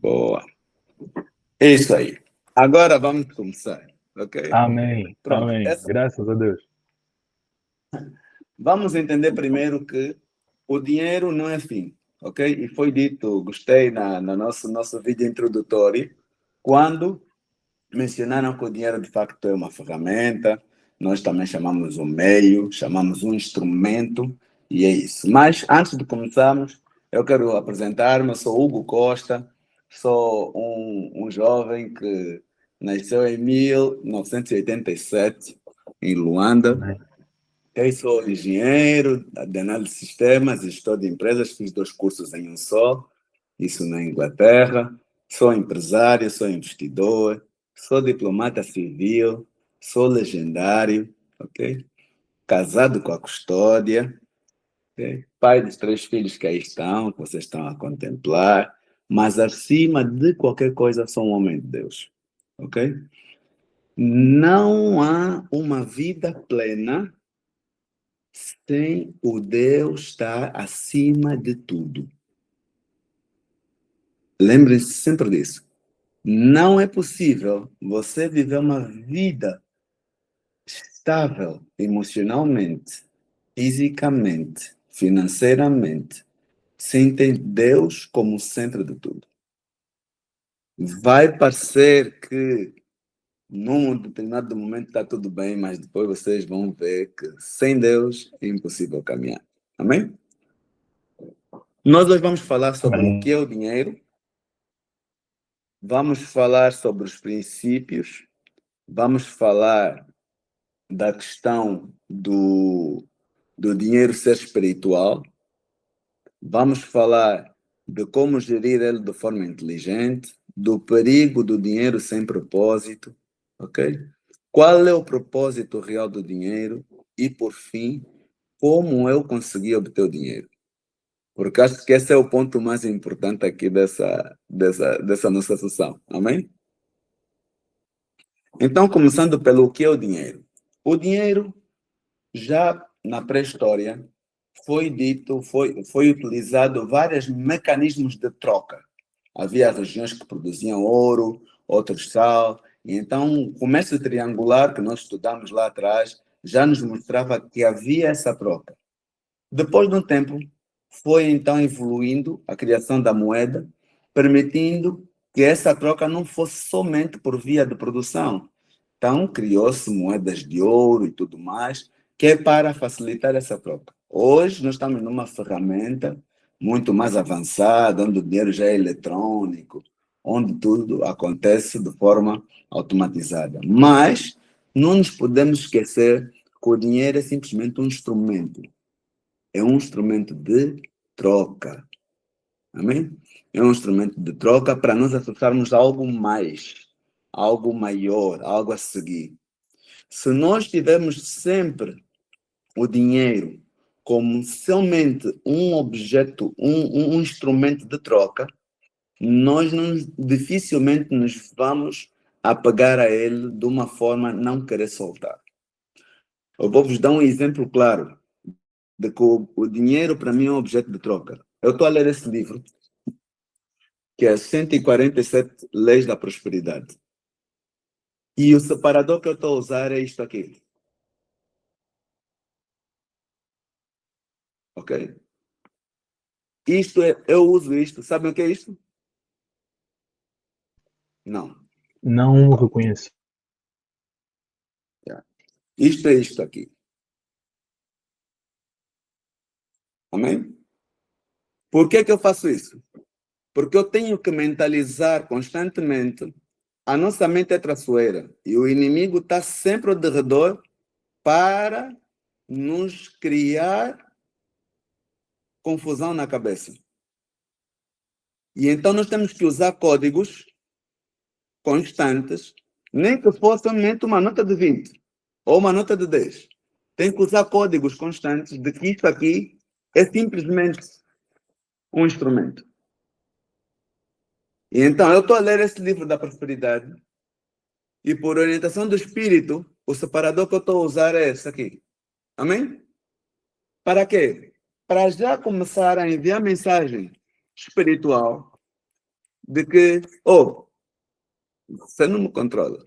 Boa. É isso aí. Agora vamos começar, ok? Amém. Pronto. Amém. Graças a Deus. Vamos entender primeiro que o dinheiro não é fim, ok? E foi dito, gostei na nosso vídeo introdutório, quando mencionaram que o dinheiro de facto é uma ferramenta, nós também chamamos um meio, chamamos um instrumento, e é isso. Mas antes de começarmos, eu quero apresentar-me, eu sou Hugo Costa, sou um jovem que nasceu em 1987, em Luanda. Amém. Eu sou engenheiro de análise de sistemas, gestor de empresas, fiz 2 cursos em um só, isso na Inglaterra. Sou empresário, sou investidor, sou diplomata civil, sou legendário, ok? Casado com a custódia, ok? Pai dos 3 filhos que aí estão, que vocês estão a contemplar, mas acima de qualquer coisa sou um homem de Deus, ok? Não há uma vida plena sem o Deus estar acima de tudo. Lembre-se sempre disso. Não é possível você viver uma vida estável emocionalmente, fisicamente, financeiramente, sem ter Deus como centro de tudo. Vai parecer que num determinado momento está tudo bem, mas depois vocês vão ver que sem Deus é impossível caminhar. Amém? Nós hoje vamos falar sobre o que é o dinheiro, vamos falar sobre os princípios, vamos falar da questão do dinheiro ser espiritual, vamos falar de como gerir ele de forma inteligente, do perigo do dinheiro sem propósito, ok? Qual é o propósito real do dinheiro e, por fim, como eu consegui obter o dinheiro. Porque acho que esse é o ponto mais importante aqui dessa nossa sessão. Amém? Então, começando pelo que é o dinheiro. O dinheiro, já na pré-história, foi utilizado vários mecanismos de troca. Havia regiões que produziam ouro, outros sal. E então, o comércio triangular, que nós estudamos lá atrás, já nos mostrava que havia essa troca. Depois de um tempo, foi então evoluindo a criação da moeda, permitindo que essa troca não fosse somente por via de produção. Então, criou-se moedas de ouro e tudo mais, que é para facilitar essa troca. Hoje, nós estamos numa ferramenta muito mais avançada, onde o dinheiro já é eletrônico, onde tudo acontece de forma automatizada. Mas não nos podemos esquecer que o dinheiro é simplesmente um instrumento. É um instrumento de troca. Amém? É um instrumento de troca para nós acessarmos algo mais, algo maior, algo a seguir. Se nós tivermos sempre o dinheiro como somente um objeto, um instrumento de troca, nós dificilmente nos vamos apegar a ele de uma forma a não querer soltar. Eu vou vos dar um exemplo claro de que o dinheiro para mim é um objeto de troca. Eu estou a ler esse livro, que é 147 Leis da Prosperidade. E o separador que eu estou a usar é isto aqui. Ok? Eu uso isto. Sabem o que é isto? Não. Não reconheço. Isto é isto aqui. Amém? Por que eu faço isso? Porque eu tenho que mentalizar constantemente. A nossa mente é traiçoeira e o inimigo está sempre ao redor para nos criar confusão na cabeça. E então nós temos que usar códigos constantes, nem que fosse somente uma nota de 20 ou uma nota de 10. Tem que usar códigos constantes de que isso aqui é simplesmente um instrumento. E então eu estou a ler esse livro da prosperidade e por orientação do Espírito, o separador que eu estou a usar é esse aqui. Amém? Para quê? Para já começar a enviar mensagem espiritual de que, oh, você não me controla,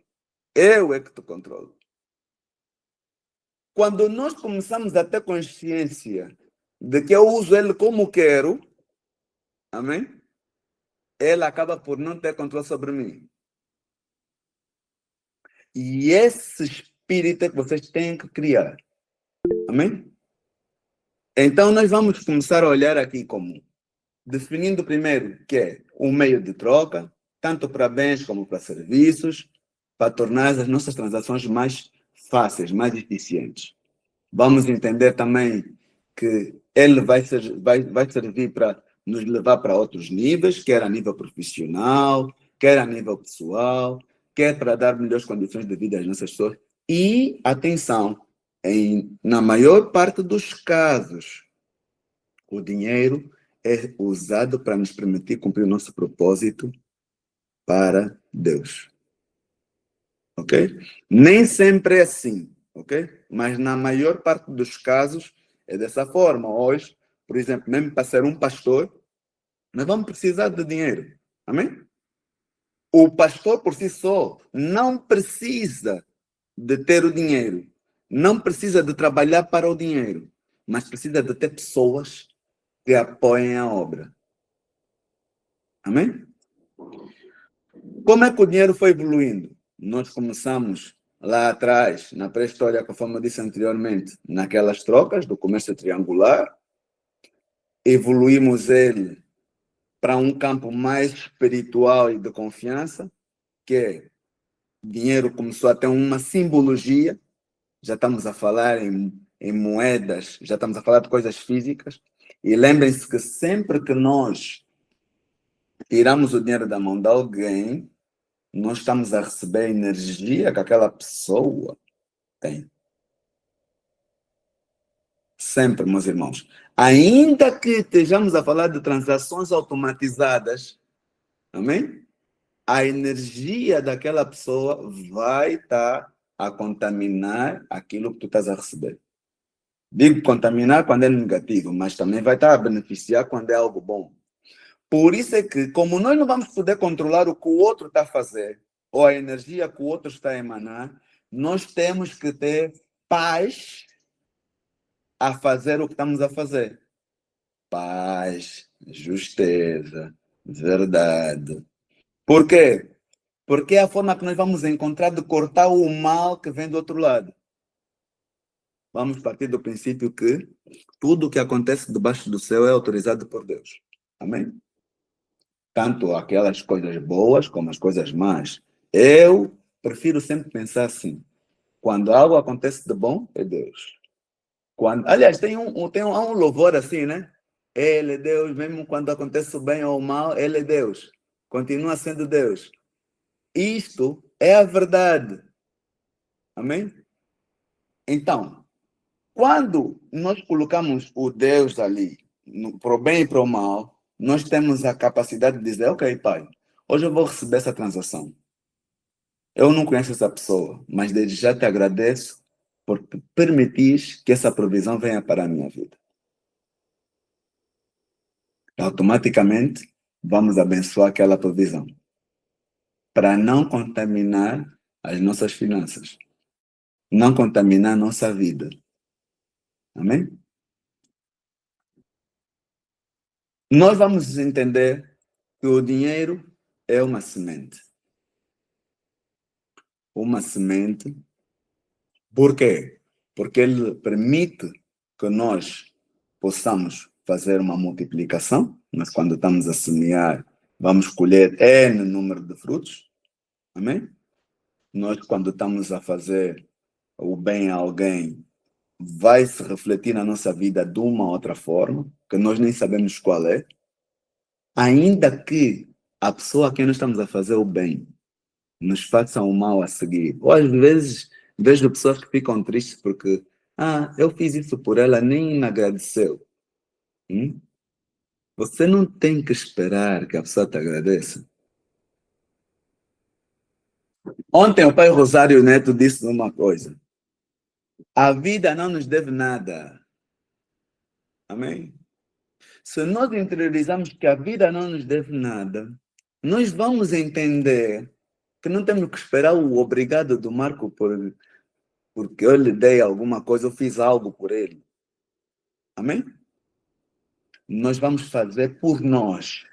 eu é que te controlo. Quando nós começamos a ter consciência de que eu uso ele como quero, amém? Ele acaba por não ter controle sobre mim. E esse espírito é que vocês têm que criar. Amém? Então, nós vamos começar a olhar aqui como definindo primeiro que é um meio de troca, tanto para bens como para serviços, para tornar as nossas transações mais fáceis, mais eficientes. Vamos entender também que ele vai servir para nos levar para outros níveis, quer a nível profissional, quer a nível pessoal, quer para dar melhores condições de vida às nossas pessoas. E, atenção, na maior parte dos casos, o dinheiro é usado para nos permitir cumprir o nosso propósito para Deus. Ok? Nem sempre é assim, ok? Mas na maior parte dos casos é dessa forma. Hoje, por exemplo, mesmo para ser um pastor, nós vamos precisar de dinheiro. Amém? O pastor por si só não precisa de ter o dinheiro, não precisa de trabalhar para o dinheiro, mas precisa de ter pessoas que apoiem a obra. Amém? Como é que o dinheiro foi evoluindo? Nós começamos lá atrás, na pré-história, conforme eu disse anteriormente, naquelas trocas do comércio triangular, evoluímos ele para um campo mais espiritual e de confiança, que é dinheiro começou a ter uma simbologia, já estamos a falar em moedas, já estamos a falar de coisas físicas, e lembrem-se que sempre que nós tiramos o dinheiro da mão de alguém, nós estamos a receber a energia que aquela pessoa tem. Sempre, meus irmãos. Ainda que estejamos a falar de transações automatizadas, amém? A energia daquela pessoa vai estar a contaminar aquilo que tu estás a receber. Digo contaminar quando é negativo, mas também vai estar a beneficiar quando é algo bom. Por isso é que, como nós não vamos poder controlar o que o outro está a fazer, ou a energia que o outro está a emanar, nós temos que ter paz a fazer o que estamos a fazer. Paz, justeza, verdade. Por quê? Porque é a forma que nós vamos encontrar de cortar o mal que vem do outro lado. Vamos partir do princípio que tudo o que acontece debaixo do céu é autorizado por Deus. Amém? Tanto aquelas coisas boas como as coisas más. Eu prefiro sempre pensar assim: quando algo acontece de bom, é Deus. Aliás, há um louvor assim, né? Ele é Deus, mesmo quando acontece o bem ou o mal, ele é Deus. Continua sendo Deus. Isto é a verdade. Amém? Então, quando nós colocamos o Deus ali, para o bem e para o mal, nós temos a capacidade de dizer, ok, Pai, hoje eu vou receber essa transação. Eu não conheço essa pessoa, mas desde já te agradeço por permitir que essa provisão venha para a minha vida. Automaticamente, vamos abençoar aquela provisão para não contaminar as nossas finanças, não contaminar a nossa vida. Amém? Nós vamos entender que o dinheiro é uma semente. Uma semente. Por quê? Porque ele permite que nós possamos fazer uma multiplicação, mas quando estamos a semear, vamos colher N número de frutos. Amém? Nós, quando estamos a fazer o bem a alguém, vai se refletir na nossa vida de uma ou outra forma, que nós nem sabemos qual é. Ainda que a pessoa a quem nós estamos a fazer o bem nos faça o mal a seguir. Ou às vezes vejo pessoas que ficam tristes porque eu fiz isso por ela, nem me agradeceu. Você não tem que esperar que a pessoa te agradeça. Ontem o pai Rosário Neto disse uma coisa: a vida não nos deve nada. Amém? Se nós interiorizarmos que a vida não nos deve nada, nós vamos entender que não temos que esperar o obrigado do Marco porque eu lhe dei alguma coisa, eu fiz algo por ele. Amém? Nós vamos fazer por nós.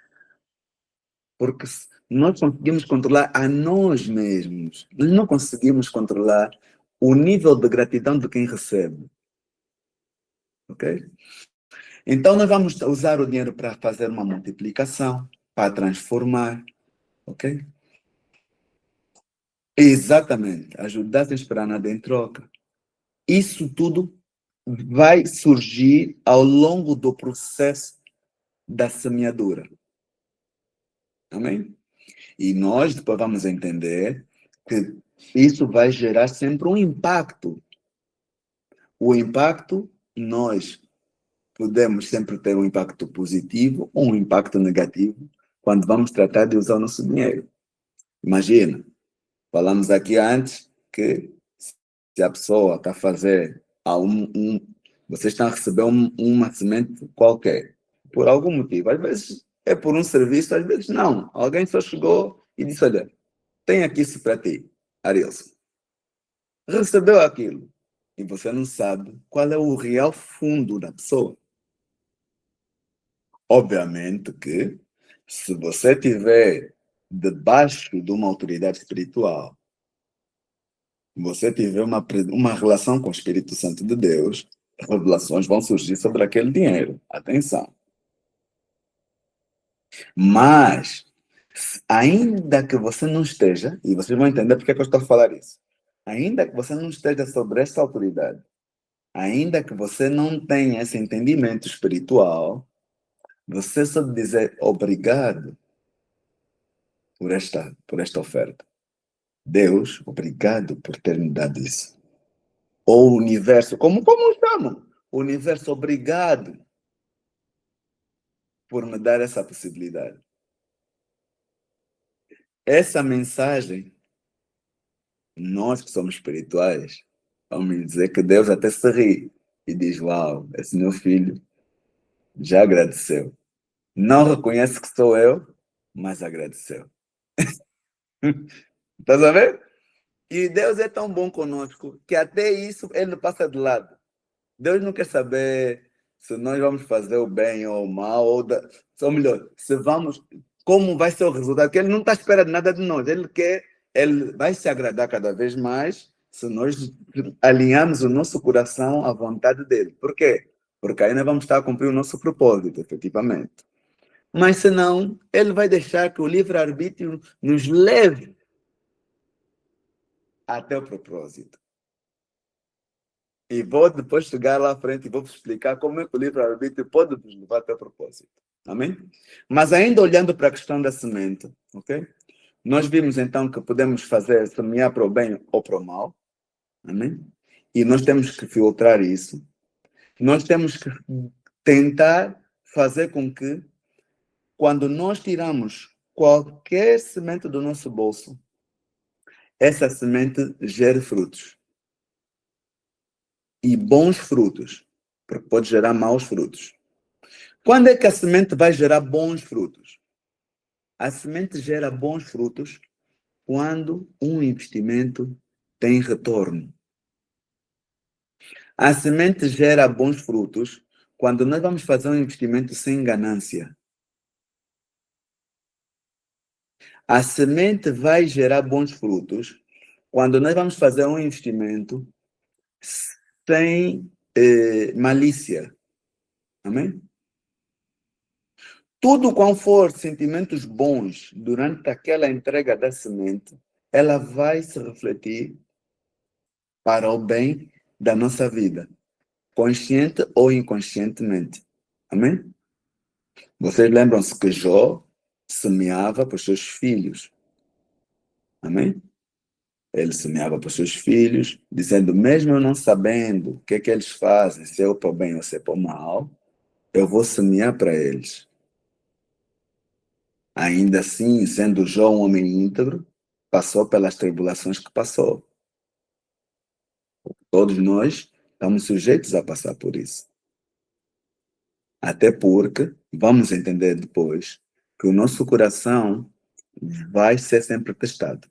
Porque nós conseguimos controlar a nós mesmos. Nós não conseguimos controlar o nível de gratidão de quem recebe. Ok? Então, nós vamos usar o dinheiro para fazer uma multiplicação, para transformar. Ok? Exatamente. Ajudar sem esperar nada em troca. Isso tudo vai surgir ao longo do processo da semeadura. Amém? E nós depois vamos entender que isso vai gerar sempre um impacto. O impacto, nós podemos sempre ter um impacto positivo ou um impacto negativo quando vamos tratar de usar o nosso dinheiro. Imagina, falamos aqui antes que se a pessoa está a fazer vocês estão a receber uma semente qualquer, por algum motivo. Às vezes é por um serviço, às vezes não. Alguém só chegou e disse, olha, tem aqui isso para ti, Arilson. Recebeu aquilo. E você não sabe qual é o real fundo da pessoa. Obviamente que, se você estiver debaixo de uma autoridade espiritual, você tiver uma relação com o Espírito Santo de Deus, revelações vão surgir sobre aquele dinheiro. Atenção. Mas, ainda que você não esteja, e vocês vão entender porque é que eu estou a falar isso, ainda que você não esteja sobre esta autoridade, ainda que você não tenha esse entendimento espiritual, você só dizer obrigado por esta oferta. Deus, obrigado por ter me dado isso. Ou o universo, como chamam? O universo, obrigado por me dar essa possibilidade. Essa mensagem, nós que somos espirituais, vamos dizer que Deus até se ri e diz, uau, esse meu filho já agradeceu. Não reconhece que sou eu, mas agradeceu. Estás a ver? E Deus é tão bom conosco que até isso ele passa de lado. Deus não quer saber se nós vamos fazer o bem ou o mal, ou melhor, se vamos, como vai ser o resultado, que ele não está à espera de nada de nós. Ele vai se agradar cada vez mais se nós alinharmos o nosso coração à vontade dele. Por quê? Porque aí nós vamos estar a cumprir o nosso propósito, efetivamente. Mas se não, ele vai deixar que o livre-arbítrio nos leve até o propósito. E vou depois chegar lá à frente e vou explicar como é que o livre-arbítrio pode nos levar até o propósito. Amém? Mas ainda olhando para a questão da semente, ok? Nós vimos então que podemos semear para o bem ou para o mal. Amém? E nós temos que filtrar isso. Nós temos que tentar fazer com que, quando nós tiramos qualquer semente do nosso bolso, essa semente gere frutos. E bons frutos, porque pode gerar maus frutos. Quando é que a semente vai gerar bons frutos? A semente gera bons frutos quando um investimento tem retorno. A semente gera bons frutos quando nós vamos fazer um investimento sem ganância. A semente vai gerar bons frutos quando nós vamos fazer um investimento sem malícia. Amém? Tudo qual for sentimentos bons durante aquela entrega da semente, ela vai se refletir para o bem da nossa vida, consciente ou inconscientemente. Amém? Vocês lembram-se que Jó semeava para os seus filhos. Amém? Ele semeava para os seus filhos, dizendo, mesmo eu não sabendo o que é que eles fazem, se é para o bem ou se é para o mal, eu vou semear para eles. Ainda assim, sendo Jó um homem íntegro, passou pelas tribulações que passou. Todos nós estamos sujeitos a passar por isso. Até porque, vamos entender depois, que o nosso coração vai ser sempre testado.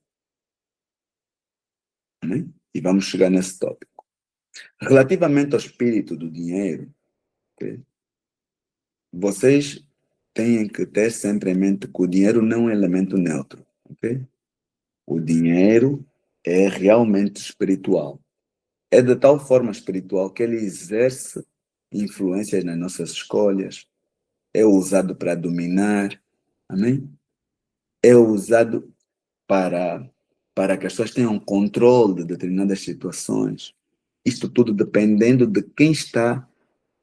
Amém? E vamos chegar nesse tópico. Relativamente ao espírito do dinheiro, ok? Vocês têm que ter sempre em mente que o dinheiro não é um elemento neutro. Ok? O dinheiro é realmente espiritual. É de tal forma espiritual que ele exerce influências nas nossas escolhas, é usado para dominar, amém? É usado para, para que as pessoas tenham controle de determinadas situações. Isto tudo dependendo de quem está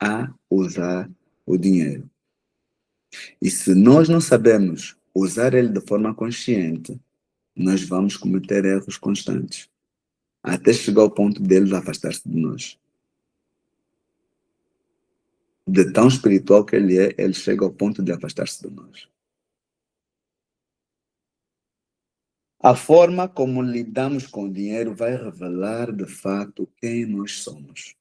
a usar o dinheiro. E se nós não sabemos usar ele de forma consciente, nós vamos cometer erros constantes, até chegar ao ponto dele afastar-se de nós. De tão espiritual que ele é, ele chega ao ponto de afastar-se de nós. A forma como lidamos com o dinheiro vai revelar, de fato, quem nós somos.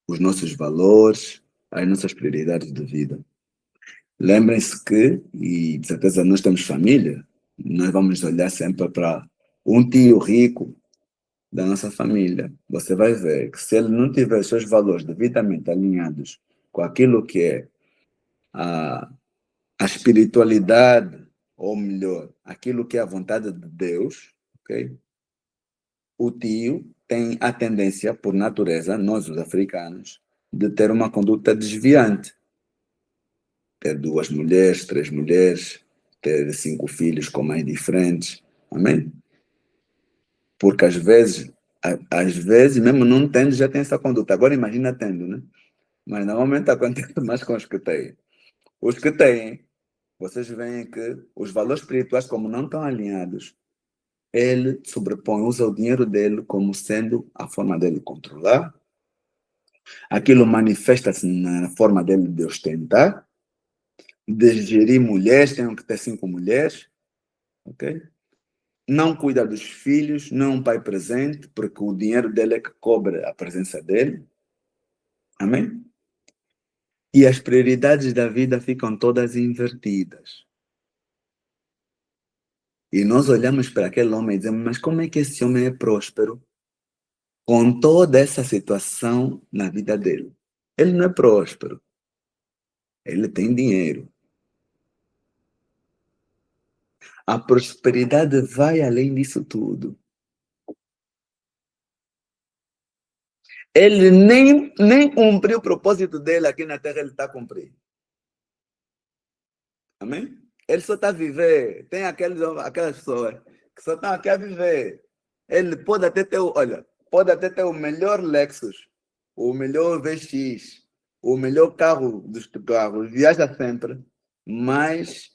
Os nossos valores, as nossas prioridades de vida. Lembrem-se que, e de certeza nós temos família, nós vamos olhar sempre para um tio rico da nossa família. Você vai ver que se ele não tiver os seus valores devidamente alinhados com aquilo que é a espiritualidade, ou melhor, aquilo que é a vontade de Deus, ok? O tio tem a tendência, por natureza, nós os africanos, de ter uma conduta desviante. Ter 2 mulheres, 3 mulheres, ter 5 filhos com mães diferentes. Amém? Porque às vezes, mesmo não tendo, já tem essa conduta. Agora imagina tendo, né? Mas normalmente acontece mais com os que têm. Os que têm, vocês veem que os valores espirituais, como não estão alinhados, ele sobrepõe, usa o dinheiro dele como sendo a forma dele controlar. Aquilo manifesta-se na forma dele de ostentar, de gerir mulheres, tem que ter 5 mulheres, ok? Não cuida dos filhos, não é um pai presente, porque o dinheiro dele é que cobre a presença dele. Amém? E as prioridades da vida ficam todas invertidas. E nós olhamos para aquele homem e dizemos, mas como é que esse homem é próspero com toda essa situação na vida dele? Ele não é próspero. Ele tem dinheiro. A prosperidade vai além disso tudo. Ele nem cumpriu o propósito dele aqui na Terra, ele está cumprindo. Amém? Ele só está a viver. Tem aquelas pessoas que só estão aqui a viver. Ele pode até ter, olha, pode até ter o melhor Lexus, o melhor VX, o melhor carro dos carros, viaja sempre, mas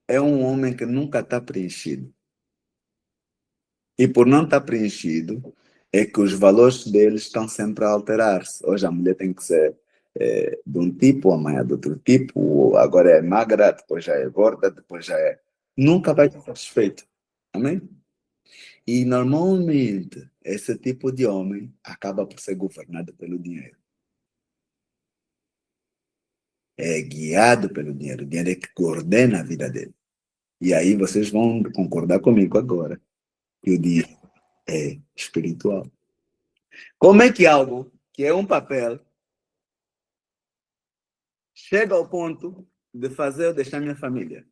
é um homem que nunca está preenchido. E por não estar preenchido, é que os valores deles estão sempre a alterar-se. Hoje a mulher tem que ser de um tipo, amanhã de outro tipo, agora é magra, depois já é gorda, depois já é. Nunca vai estar satisfeito. Amém? E normalmente esse tipo de homem acaba por ser governado pelo dinheiro. É guiado pelo dinheiro. O dinheiro é que coordena a vida dele. E aí vocês vão concordar comigo agora que o dinheiro é espiritual. Como é que algo que é um papel chega ao ponto de fazer eu deixar minha família?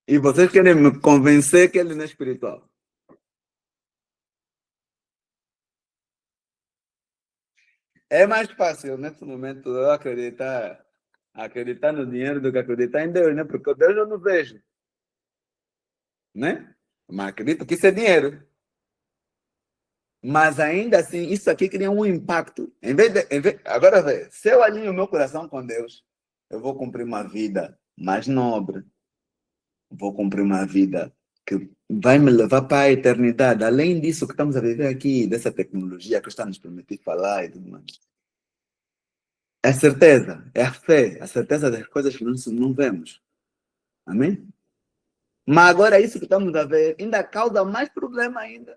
E vocês querem me convencer que ele não é espiritual? É mais fácil, nesse momento, eu acreditar no dinheiro do que acreditar em Deus, né? Porque Deus eu não vejo, né? Mas acredito que isso é dinheiro. Mas ainda assim, isso aqui cria um impacto. Agora, vê, se eu alinho o meu coração com Deus, eu vou cumprir uma vida mais nobre, vou cumprir uma vida que vai me levar para a eternidade. Além disso que estamos a viver aqui, dessa tecnologia que está nos permitindo falar e tudo mais. É a certeza, é a fé, a certeza das coisas que nós não vemos. Amém? Mas agora isso que estamos a ver ainda causa mais problema ainda.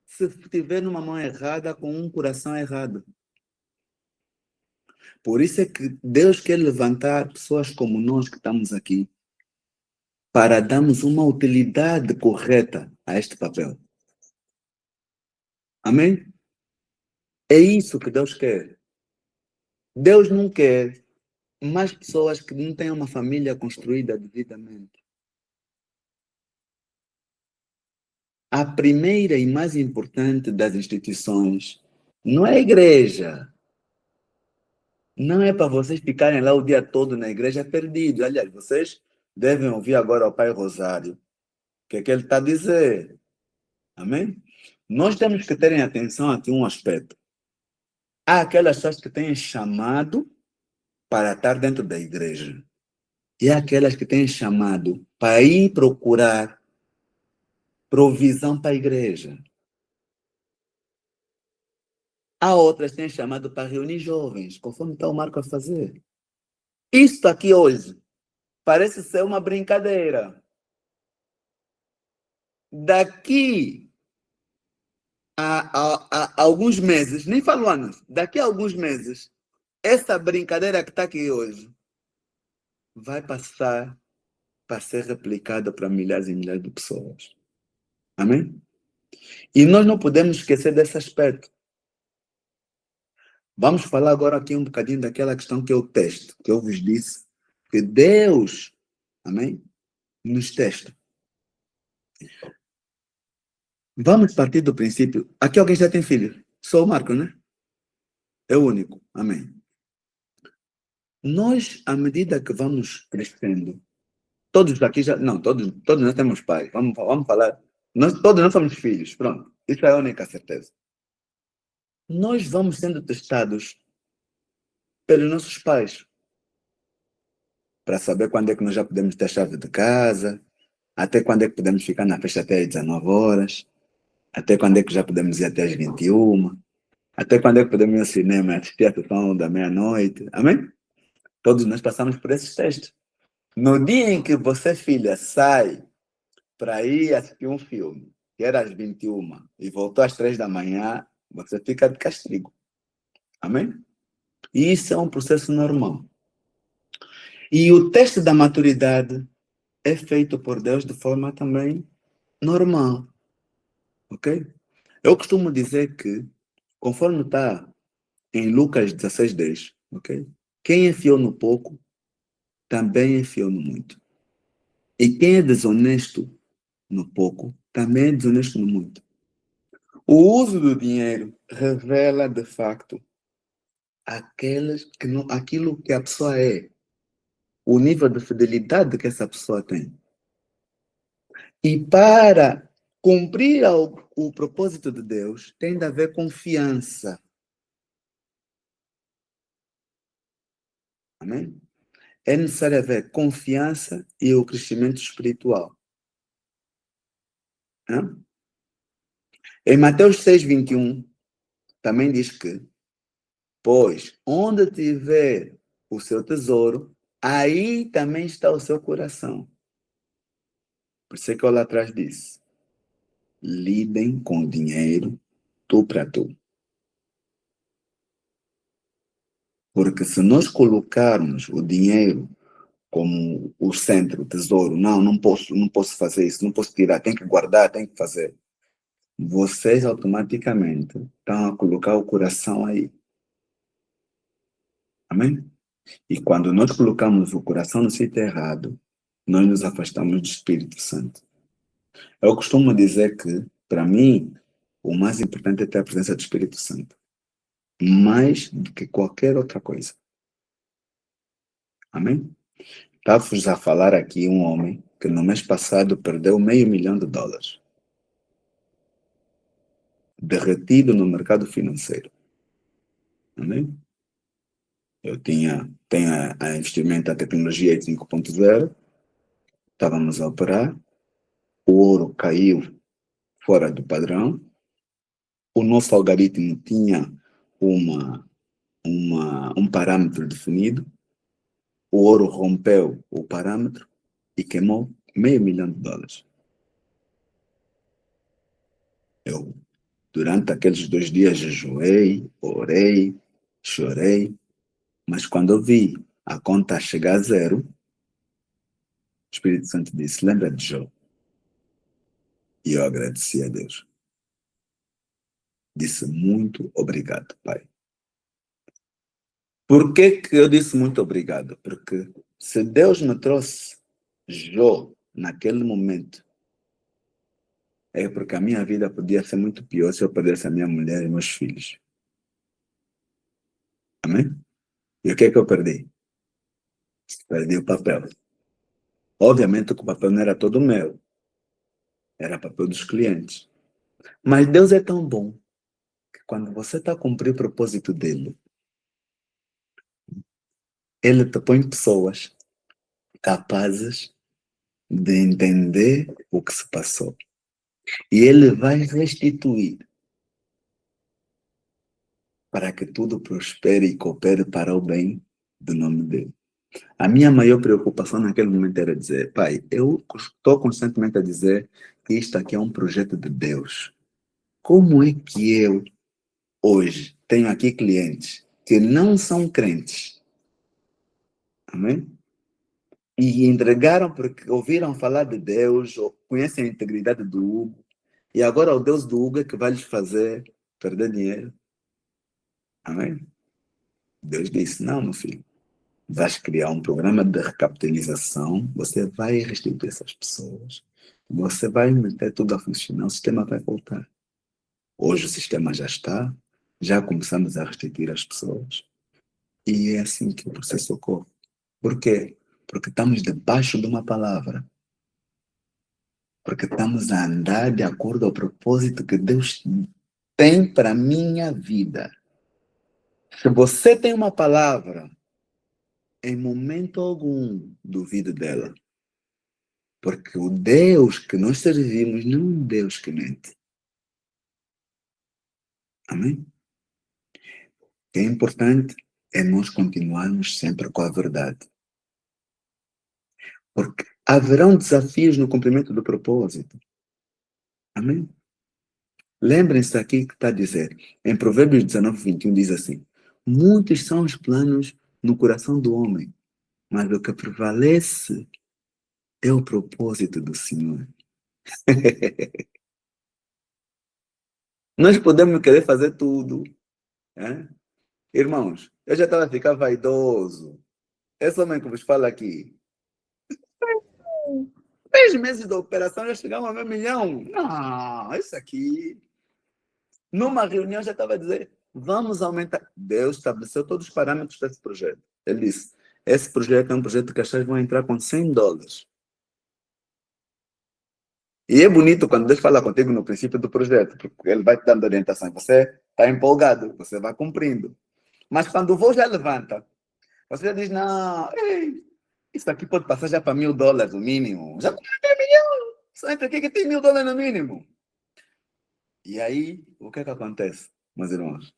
Se estiver numa mão errada com um coração errado. Por isso é que Deus quer levantar pessoas como nós que estamos aqui para darmos uma utilidade correta a este papel. Amém? É isso que Deus quer. Deus não quer mais pessoas que não tenham uma família construída devidamente. A primeira e mais importante das instituições não é a igreja. Não é para vocês ficarem lá o dia todo na igreja perdidos. Aliás, vocês devem ouvir agora o Pai Rosário. O que é que ele está a dizer? Amém? Nós temos que terem atenção aqui um aspecto. Há aquelas pessoas que têm chamado para estar dentro da igreja. E há aquelas que têm chamado para ir procurar provisão para a igreja. Há outras que têm chamado para reunir jovens, conforme está o Marco a fazer. Isto aqui hoje parece ser uma brincadeira. Daqui a alguns meses, nem falo anos, daqui a alguns meses, essa brincadeira que está aqui hoje vai passar para ser replicada para milhares e milhares de pessoas. Amém? E nós não podemos esquecer desse aspecto. Vamos falar agora aqui um bocadinho daquela questão que é o teste, que eu vos disse, que Deus, amém, nos testa. Vamos partir do princípio. Aqui alguém já tem filho? Só o Marco, né? É o único. Amém. Nós, à medida que vamos crescendo, todos aqui já. Não, todos nós temos pais. Vamos falar. Todos nós somos filhos. Pronto. Isso é a única certeza. Nós vamos sendo testados pelos nossos pais para saber quando é que nós já podemos ter a chave de casa, até quando é que podemos ficar na festa até às 19 horas, até quando é que já podemos ir até às 21, até quando é que podemos ir ao cinema assistir a sessão da meia-noite. Amém? Todos nós passamos por esses testes. No dia em que você, filha, sai para ir assistir um filme, que era às 21 e voltou às 3 da manhã, você fica de castigo. Amém? E isso é um processo normal. E o teste da maturidade é feito por Deus de forma também normal. Ok? Eu costumo dizer que, conforme está em Lucas 16:10, ok? Quem é fiel no pouco, também é fiel no muito. E quem é desonesto no pouco, também é desonesto no muito. O uso do dinheiro revela, de facto, aquilo que a pessoa é, o nível de fidelidade que essa pessoa tem. E para cumprir o propósito de Deus, tem de haver confiança. Amém? É necessário haver confiança e o crescimento espiritual. Hã? Em Mateus 6:21, também diz que, pois, onde tiver o seu tesouro, aí também está o seu coração. Por isso é que eu lá atrás disse, lidem com o dinheiro, tu para tu. Porque se nós colocarmos o dinheiro como o centro, o tesouro, não posso fazer isso, não posso tirar, tem que guardar, tem que fazer. Vocês automaticamente estão a colocar o coração aí. Amém? E quando nós colocamos o coração no sítio errado, nós nos afastamos do Espírito Santo. Eu costumo dizer que, para mim, o mais importante é ter a presença do Espírito Santo. Mais do que qualquer outra coisa. Amém? Estava-vos a falar aqui um homem que no mês passado perdeu $500 mil. Derretido no mercado financeiro. Amém? Eu tenho a investimento da tecnologia 5.0, estávamos a operar, o ouro caiu fora do padrão, o nosso algoritmo tinha um parâmetro definido, o ouro rompeu o parâmetro e queimou $500 mil. Eu, durante aqueles 2 dias, jejuei, orei, chorei, Mas quando eu vi a conta chegar a zero, o Espírito Santo disse, lembra de Jó? E eu agradeci a Deus. Disse, muito obrigado, Pai. Por que que eu disse muito obrigado? Porque se Deus me trouxe Jó naquele momento, é porque a minha vida podia ser muito pior se eu perdesse a minha mulher e meus filhos. Amém? E o que é que eu perdi? Perdi o papel. Obviamente que o papel não era todo meu. Era papel dos clientes. Mas Deus é tão bom que quando você está a cumprir o propósito dele, ele te põe pessoas capazes de entender o que se passou. E ele vai restituir para que tudo prospere e coopere para o bem do nome dele. A minha maior preocupação naquele momento era dizer, Pai, eu estou constantemente a dizer que isto aqui é um projeto de Deus. Como é que eu, hoje, tenho aqui clientes que não são crentes? Amém? E entregaram porque ouviram falar de Deus, ou conhecem a integridade do Hugo, e agora o Deus do Hugo é que vai lhes fazer perder dinheiro. Amém? Deus disse, não, meu filho, vais criar um programa de recapitalização, você vai restituir essas pessoas, você vai meter tudo a funcionar, o sistema vai voltar. Hoje o sistema já está, já começamos a restituir as pessoas, e é assim que o processo ocorre. Por quê? Porque estamos debaixo de uma palavra. Porque estamos a andar de acordo ao propósito que Deus tem para a minha vida. Se você tem uma palavra, em momento algum duvide dela. Porque o Deus que nós servimos não é um Deus que mente. Amém? O que é importante é nós continuarmos sempre com a verdade. Porque haverão desafios no cumprimento do propósito. Amém? Lembrem-se aqui que está a dizer, em Provérbios 19, 21, diz assim, muitos são os planos no coração do homem, mas o que prevalece é o propósito do Senhor. Nós podemos querer fazer tudo. Né? Irmãos, eu já estava a ficar vaidoso. Esse homem que vos fala aqui, 3 meses de operação já chegamos a 1 milhão. Não, isso aqui... Numa reunião já estava a dizer, vamos aumentar. Deus estabeleceu todos os parâmetros desse projeto. Ele disse, esse projeto é um projeto que as pessoas vão entrar com $100. E é bonito quando Deus fala contigo no princípio do projeto, porque ele vai te dando orientação. Você está empolgado, você vai cumprindo. Mas quando o voo já levanta, você já diz, não, ei, isso aqui pode passar já para $1.000 o mínimo. Já comprei 1 milhão. Só entra aqui que tem $1.000 no mínimo. E aí, o que é que acontece, meus irmãos?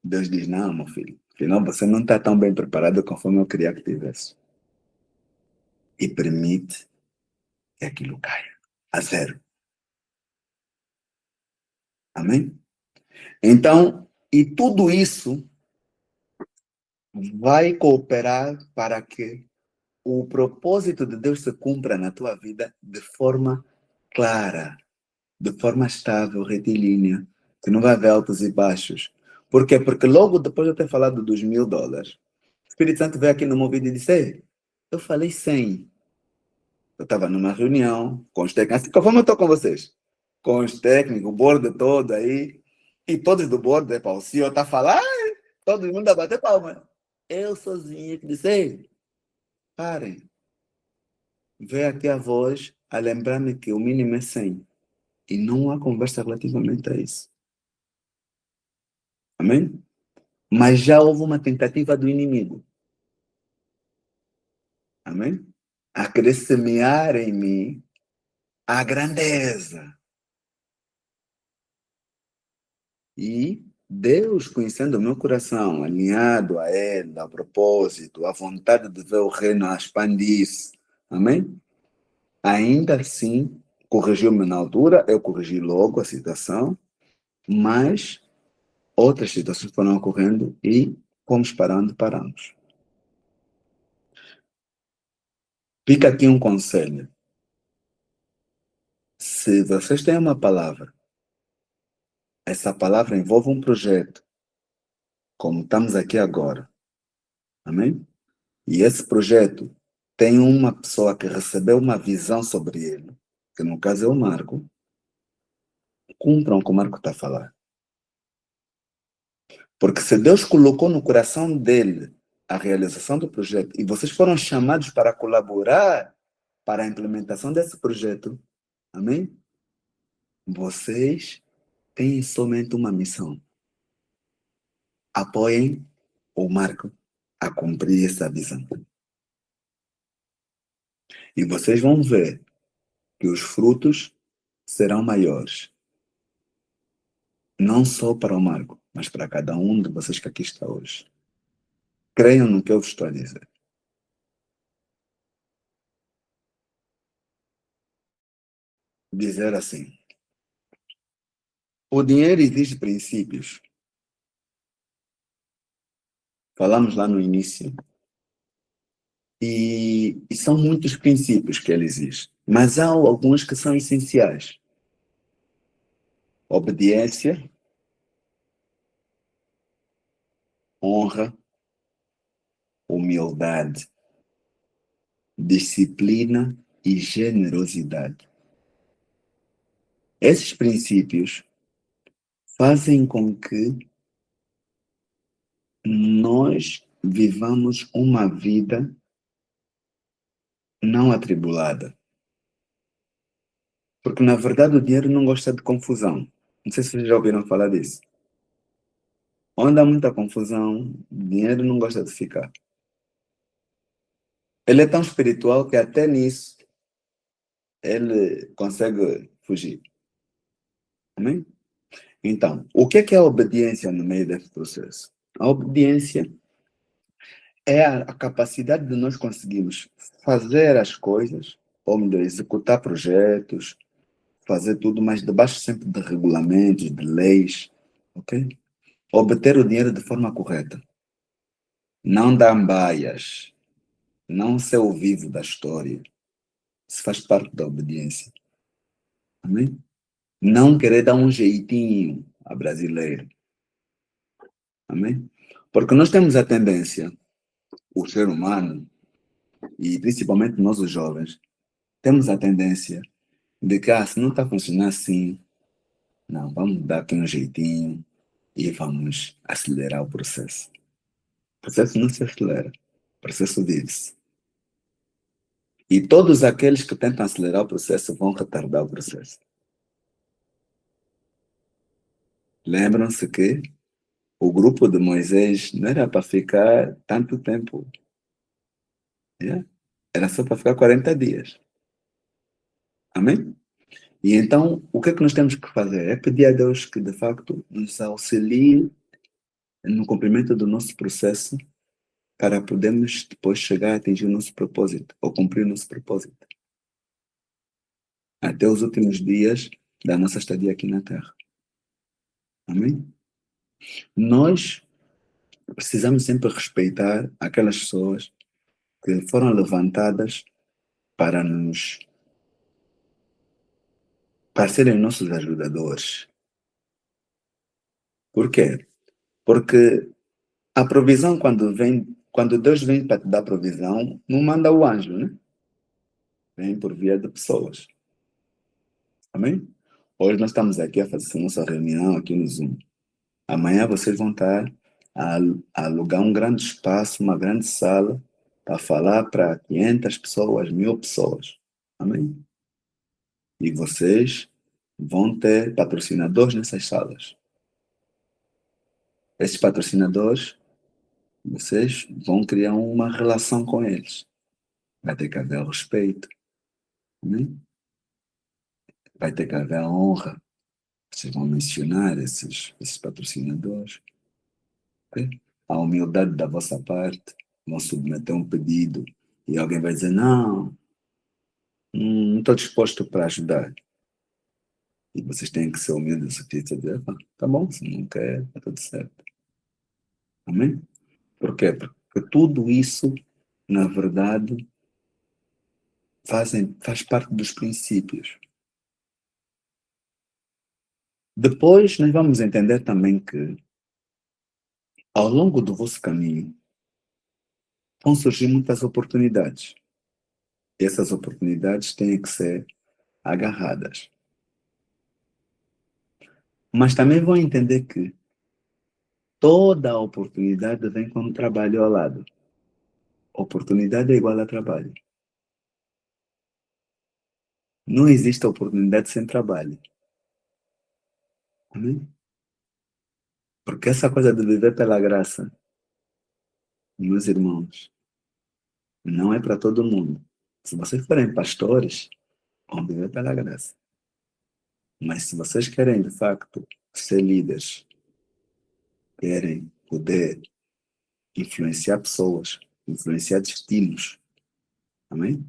Deus diz, não, meu filho, afinal você não está tão bem preparado conforme eu queria que tivesse. E permite que aquilo caia a zero. Amém? Então, e tudo isso vai cooperar para que o propósito de Deus se cumpra na tua vida de forma clara, de forma estável, retilínea, que não vai haver altos e baixos. Por quê? Porque logo depois de eu ter falado dos $1.000, o Espírito Santo veio aqui no meu vídeo e disse, ei, eu falei 100. Eu estava numa reunião com os técnicos, assim conforme eu estou com vocês, com os técnicos, o board todo aí, e todos do board, o CEO está falando, todo mundo a bater palma. Eu sozinho que disse, ei, parem. Veio aqui a voz a lembrar-me que o mínimo é 100. E não há conversa relativamente a isso. Amém? Mas já houve uma tentativa do inimigo. Amém? A querer semear em mim a grandeza. E Deus, conhecendo o meu coração, alinhado a Ele, ao propósito, a vontade de ver o reino a expandir-se. Amém? Ainda assim, corrigiu-me na altura, eu corrigi logo a situação, mas outras situações foram ocorrendo e fomos para onde paramos. Fica aqui um conselho. Se vocês têm uma palavra, essa palavra envolve um projeto, como estamos aqui agora, amém? E esse projeto tem uma pessoa que recebeu uma visão sobre ele, que no caso é o Marco, cumpram o que o Marco está a falar. Porque se Deus colocou no coração dele a realização do projeto e vocês foram chamados para colaborar para a implementação desse projeto, amém? Vocês têm somente uma missão. Apoiem o Marco a cumprir essa visão. E vocês vão ver que os frutos serão maiores. Não só para o Marco, mas para cada um de vocês que aqui está hoje. Creiam no que eu vos estou a dizer. Dizer assim: o dinheiro exige princípios. Falamos lá no início. E são muitos princípios que ele exige. Mas há alguns que são essenciais. Obediência, honra, humildade, disciplina e generosidade. Esses princípios fazem com que nós vivamos uma vida não atribulada. Porque, na verdade, o dinheiro não gosta de confusão. Não sei se vocês já ouviram falar disso. Onde há muita confusão, o dinheiro não gosta de ficar. Ele é tão espiritual que até nisso ele consegue fugir. Amém? Então, o que é a obediência no meio desse processo? A obediência é a capacidade de nós conseguirmos fazer as coisas, ou melhor, executar projetos, fazer tudo, mas debaixo sempre de regulamentos, de leis, ok? Obter o dinheiro de forma correta. Não dar baias, não ser o vivo da história. Isso faz parte da obediência. Amém? Não querer dar um jeitinho a brasileiro. Amém? Porque nós temos a tendência, o ser humano, e principalmente nós os jovens, temos a tendência de que, se não está a funcionar assim, não, vamos dar aqui um jeitinho e vamos acelerar o processo. O processo não se acelera, o processo vive-se. E todos aqueles que tentam acelerar o processo vão retardar o processo. Lembram-se que o grupo de Moisés não era para ficar tanto tempo. Yeah? Era só para ficar 40 dias. Amém? E então, o que é que nós temos que fazer? É pedir a Deus que, de facto, nos auxilie no cumprimento do nosso processo para podermos depois chegar a atingir o nosso propósito, ou cumprir o nosso propósito. Até os últimos dias da nossa estadia aqui na Terra. Amém? Nós precisamos sempre respeitar aquelas pessoas que foram levantadas para para serem nossos ajudadores. Por quê? Porque a provisão, quando Deus vem para te dar provisão, não manda o anjo, né? Vem por via de pessoas. Amém? Hoje nós estamos aqui a fazer nossa reunião aqui no Zoom. Amanhã vocês vão estar a alugar um grande espaço, uma grande sala, para falar para 500 pessoas, 1000 pessoas. Amém? E vocês vão ter patrocinadores nessas salas. Esses patrocinadores, vocês vão criar uma relação com eles. Vai ter que haver respeito. Né? Vai ter que haver honra. Vocês vão mencionar esses patrocinadores. Okay? A humildade da vossa parte. Vão submeter um pedido e alguém vai dizer, não estou disposto para ajudar. E vocês têm que ser humildes o suficiente e dizer, tá bom, se não quer, está tudo certo. Amém? Por quê? Porque tudo isso, na verdade, faz parte dos princípios. Depois, nós vamos entender também que, ao longo do vosso caminho, vão surgir muitas oportunidades. E essas oportunidades têm que ser agarradas. Mas também vão entender que toda a oportunidade vem com um trabalho ao lado. Oportunidade é igual a trabalho. Não existe oportunidade sem trabalho. Amém? Porque essa coisa de viver pela graça, meus irmãos, não é para todo mundo. Se vocês forem pastores, vão viver pela graça. Mas se vocês querem, de facto, ser líderes, querem poder influenciar pessoas, influenciar destinos, amém?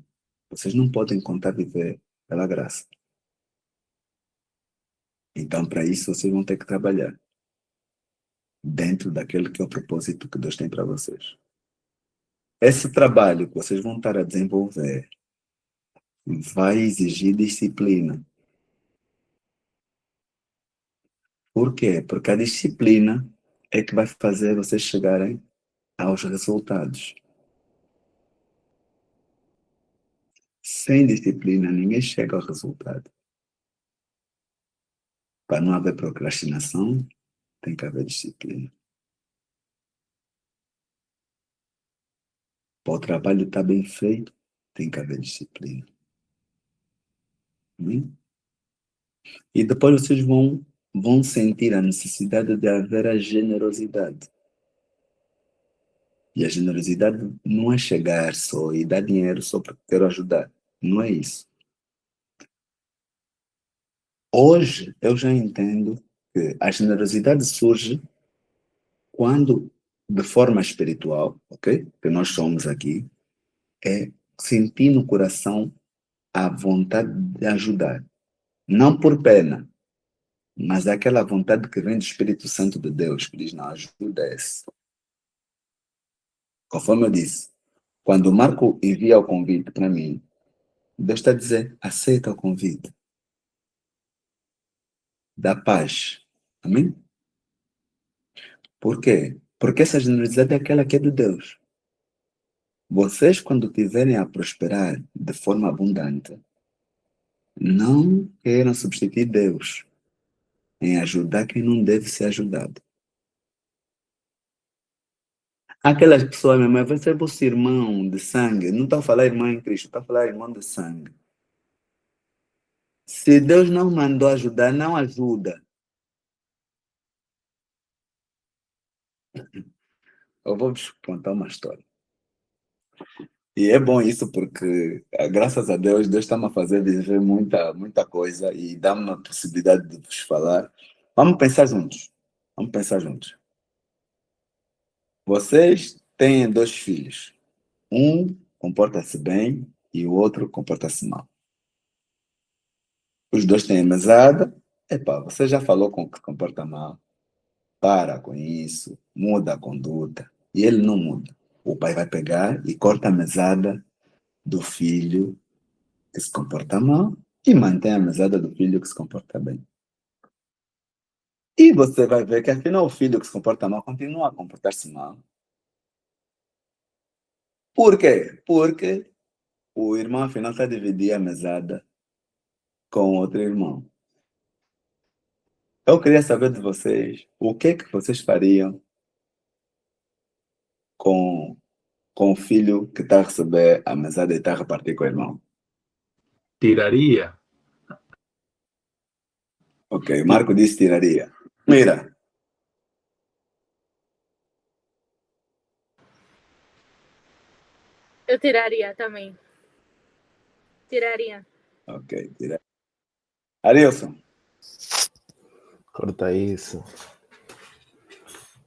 Vocês não podem contar viver pela graça. Então, para isso, vocês vão ter que trabalhar dentro daquele que é o propósito que Deus tem para vocês. Esse trabalho que vocês vão estar a desenvolver vai exigir disciplina. Por quê? Porque a disciplina é que vai fazer vocês chegarem aos resultados. Sem disciplina, ninguém chega ao resultado. Para não haver procrastinação, tem que haver disciplina. Para o trabalho estar bem feito, tem que haver disciplina. E depois vocês vão sentir a necessidade de haver a generosidade. E a generosidade não é chegar só e dar dinheiro só porque quero ajudar. Não é isso. Hoje eu já entendo que a generosidade surge quando, de forma espiritual, ok? Que nós somos aqui, é sentir no coração a vontade de ajudar. Não por pena, mas aquela vontade que vem do Espírito Santo de Deus, que diz, não, ajuda esse. Conforme eu disse, quando o Marco envia o convite para mim, Deus está a dizer, aceita o convite. Dá paz. Amém? Por quê? Porque essa generosidade é aquela que é de Deus. Vocês, quando tiverem a prosperar de forma abundante, não queiram substituir Deus em ajudar quem não deve ser ajudado. Aquelas pessoas, minha mãe, você é vosso irmão de sangue. Não está a falar irmão em Cristo, está a falar irmão de sangue. Se Deus não mandou ajudar, não ajuda. Eu vou vos contar uma história. E é bom isso porque, graças a Deus, Deus está-me a fazer viver muita coisa e dá-me a possibilidade de vos falar. Vamos pensar juntos. Vamos pensar juntos. Vocês têm dois filhos. Um comporta-se bem e o outro comporta-se mal. Os dois têm mesada. Epá, você já falou com o que se comporta mal. Para com isso. Muda a conduta. E ele não muda. O pai vai pegar e corta a mesada do filho que se comporta mal e mantém a mesada do filho que se comporta bem. E você vai ver que afinal o filho que se comporta mal continua a comportar-se mal. Por quê? Porque o irmão afinal está a dividir a mesada com outro irmão. Eu queria saber de vocês, o que é que vocês fariam com, com o filho que está a receber a mesada e está a repartir com o irmão? Tiraria. Ok, Marco disse tiraria. Mira. Eu tiraria também. Tiraria. Ok, tiraria. Arilson. Corta isso.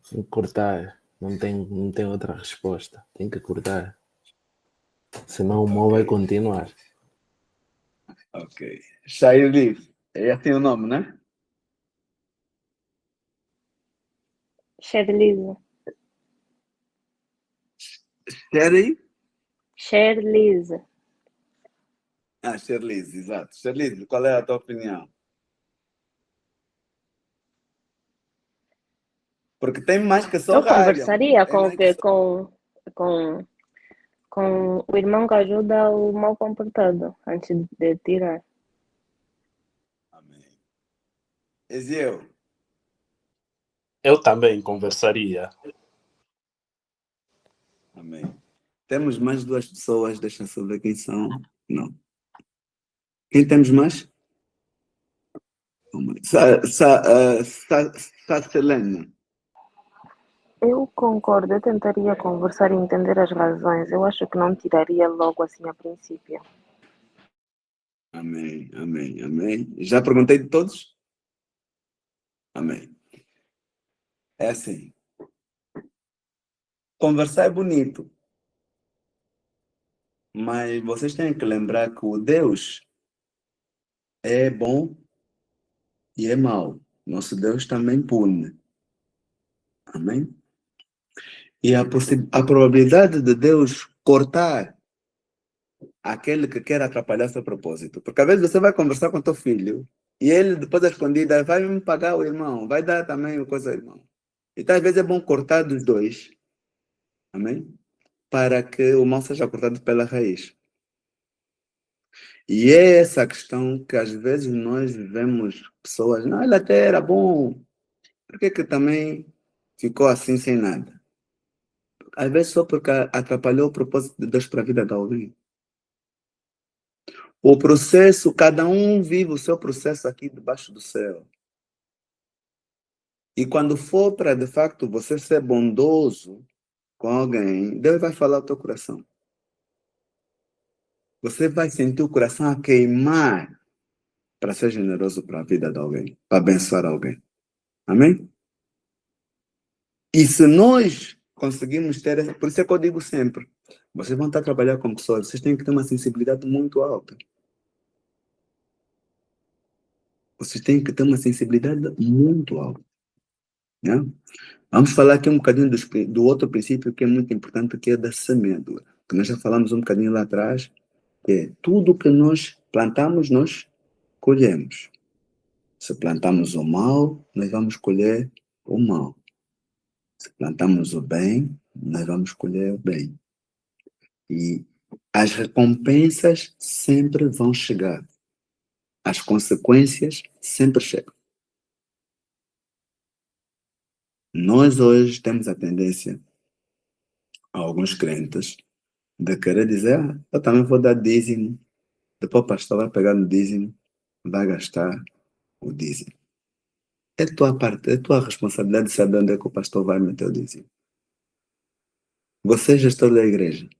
Tem que cortar. Não tem outra resposta. Tem que cortar. Senão o mal vai continuar. Ok. Shair Leaf. É assim o nome, né? Cheio de liso. Sherry? Sherlize. Ah, Sherlize, exato. Sherlize, qual é a tua opinião? Porque tem mais que só Eu raiva. conversaria Tem com, mais que só... com, com o irmão que ajuda o mal comportado antes de tirar. Amém. Eziel, Eu também conversaria. amém. Temos mais duas pessoas, deixa eu saber quem são. Não. Quem temos mais? Selene. Eu concordo, eu tentaria conversar e entender as razões. Eu acho que não tiraria logo assim a princípio. Amém, amém, amém. Já perguntei de todos? Amém. É assim. Conversar é bonito, mas vocês têm que lembrar que o Deus é bom e é mau. Nosso Deus também pune. Amém? E a probabilidade de Deus cortar aquele que quer atrapalhar seu propósito. Porque às vezes você vai conversar com teu filho e ele, depois da escondida, vai me pagar o irmão, vai dar também coisa ao irmão. Então, às vezes é bom cortar dos dois. Amém? Para que o mal seja cortado pela raiz. E é essa a questão que às vezes nós vivemos pessoas, não, ele até era bom, por que que também ficou assim sem nada? Às vezes só porque atrapalhou o propósito de Deus para a vida de alguém. O processo, cada um vive o seu processo aqui debaixo do céu. E quando for para, de facto, você ser bondoso com alguém, Deus vai falar ao teu coração. Você vai sentir o coração a queimar para ser generoso para a vida de alguém, para abençoar alguém. Amém? E se nós conseguimos ter, por isso é que eu digo sempre, vocês vão estar a trabalhar com pessoas, vocês têm que ter uma sensibilidade muito alta. Vocês têm que ter uma sensibilidade muito alta. Né? Vamos falar aqui um bocadinho do outro princípio que é muito importante, que é da semeadura. Que nós já falamos um bocadinho lá atrás, que é tudo que nós plantamos, nós colhemos. Se plantamos o mal, nós vamos colher o mal. Se plantamos o bem, nós vamos colher o bem. E as recompensas sempre vão chegar. As consequências sempre chegam. Nós hoje temos a tendência, alguns crentes, de querer dizer, eu também vou dar dízimo. Depois o pastor vai pegar no dízimo, vai gastar o dízimo. É tua parte, é tua responsabilidade de saber onde é que o pastor vai meter o dízimo. Você é gestor da igreja.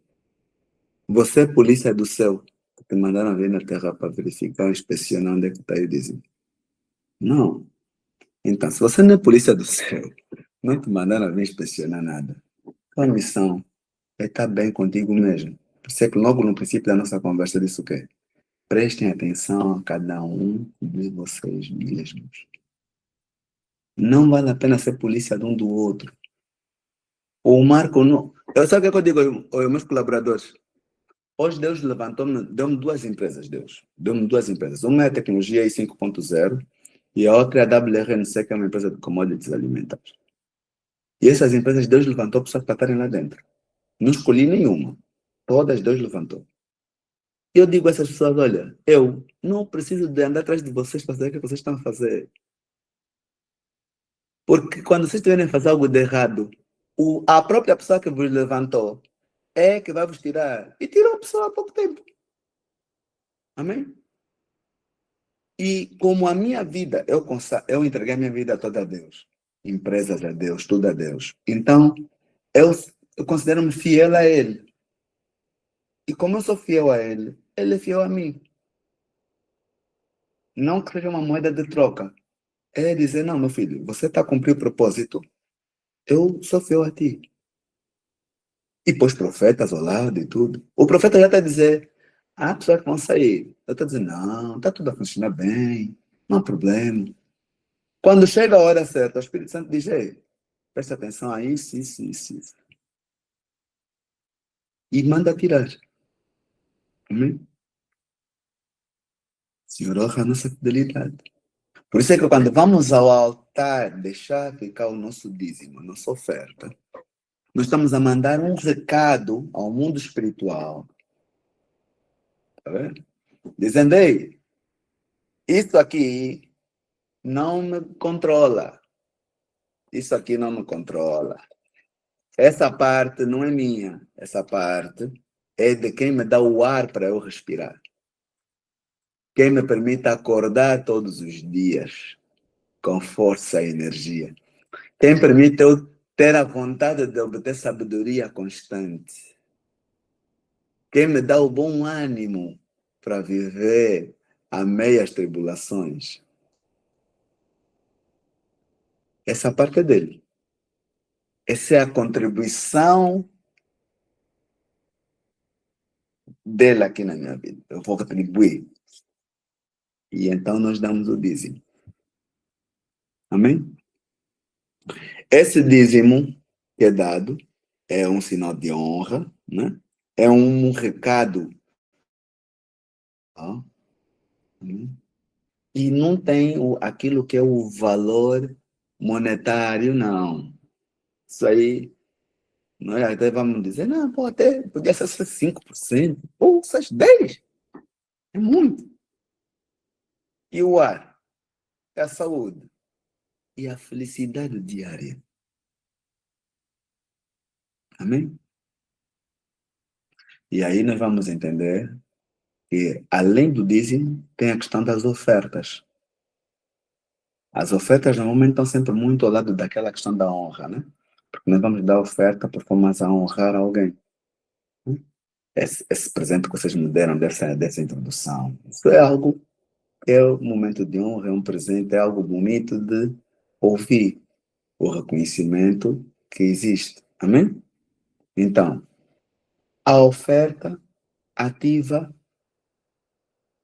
Você é polícia do céu, que te mandaram vir na terra para verificar, inspecionar onde é que está o dízimo. Não. Então, se você não é polícia do céu, não te mandaram vir inspecionar nada. Tua missão é estar bem contigo mesmo. Por isso é que logo no princípio da nossa conversa disse o quê? Prestem atenção a cada um de vocês mesmos. Não vale a pena ser polícia de um do outro. O Marco não... Eu sabe o que eu digo aos meus colaboradores? Hoje Deus levantou-me, deu-me duas empresas, Deus. Deu-me duas empresas. Uma é a Tecnologia I 5.0 e a outra é a WRNC, que é uma empresa de commodities alimentares. E essas empresas Deus levantou pessoas para estarem lá dentro. Não escolhi nenhuma. Todas Deus levantou. E eu digo a essas pessoas, olha, eu não preciso de andar atrás de vocês para saber o que vocês estão a fazer. Porque quando vocês estiverem a fazer algo de errado, a própria pessoa que vos levantou é que vai vos tirar. E tirou a pessoa há pouco tempo. Amém? E como a minha vida, eu entreguei a minha vida toda a Deus. Empresas a Deus, tudo a Deus. Então, eu considero-me fiel a Ele. E como eu sou fiel a Ele, Ele é fiel a mim. Não que seja uma moeda de troca. É dizer, não, meu filho, você está a cumprir o propósito, eu sou fiel a ti. E pôs profetas ao lado e tudo. O profeta já está a dizer, pessoas que vão sair. Eu estou dizendo, não, está tudo a funcionar bem, não há problema. Quando chega a hora certa, o Espírito Santo diz, ei, presta atenção a isso, isso, isso, isso. e manda tirar. Amém? Senhor, honra a nossa fidelidade. Por isso é que quando vamos ao altar deixar ficar o nosso dízimo, a nossa oferta, nós estamos a mandar um recado ao mundo espiritual. Tá vendo? Dizendo, ei, isso aqui não me controla. Isso aqui não me controla. Essa parte não é minha. Essa parte é de quem me dá o ar para eu respirar. Quem me permite acordar todos os dias com força e energia. Quem permite eu ter a vontade de obter sabedoria constante. Quem me dá o bom ânimo para viver a meias tribulações. Essa parte é dele. Essa é a contribuição dele aqui na minha vida. Eu vou retribuir. E então nós damos o dízimo. Amém? Esse dízimo que é dado é um sinal de honra, né? É um recado. E não tem aquilo que é o valor monetário, não. Isso aí, nós até vamos dizer, não, pô, até podia ser 5%, ou 10%. É muito. E o ar, a saúde e a felicidade diária. Amém? E aí nós vamos entender que, além do dízimo, tem a questão das ofertas. As ofertas normalmente estão sempre muito ao lado daquela questão da honra, né? Porque nós vamos dar oferta por forma a honrar alguém. Esse presente que vocês me deram dessa introdução, isso é algo, é um momento de honra, é um presente, é algo bonito de ouvir o reconhecimento que existe. Amém? Então, a oferta ativa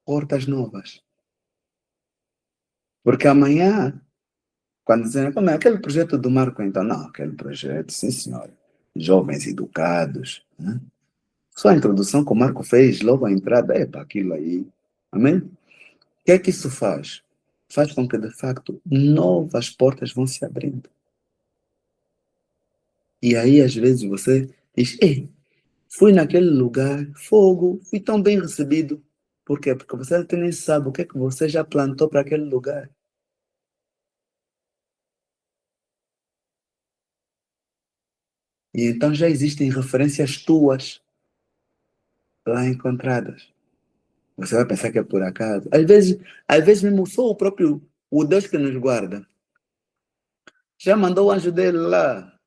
portas novas. Porque amanhã, quando dizem, como é aquele projeto do Marco, então, não, aquele projeto, sim senhora, jovens educados, né? Só a introdução que o Marco fez, logo a entrada, é para aquilo aí. Amém? O que é que isso faz? Faz com que, de facto, novas portas vão se abrindo. E aí, às vezes, você diz, ei, fui naquele lugar, fogo, fui tão bem recebido. Por quê? Porque você até nem sabe o que é que você já plantou para aquele lugar. E então já existem referências tuas lá encontradas. Você vai pensar que é por acaso. Às vezes mesmo só o Deus que nos guarda, já mandou o anjo dele lá.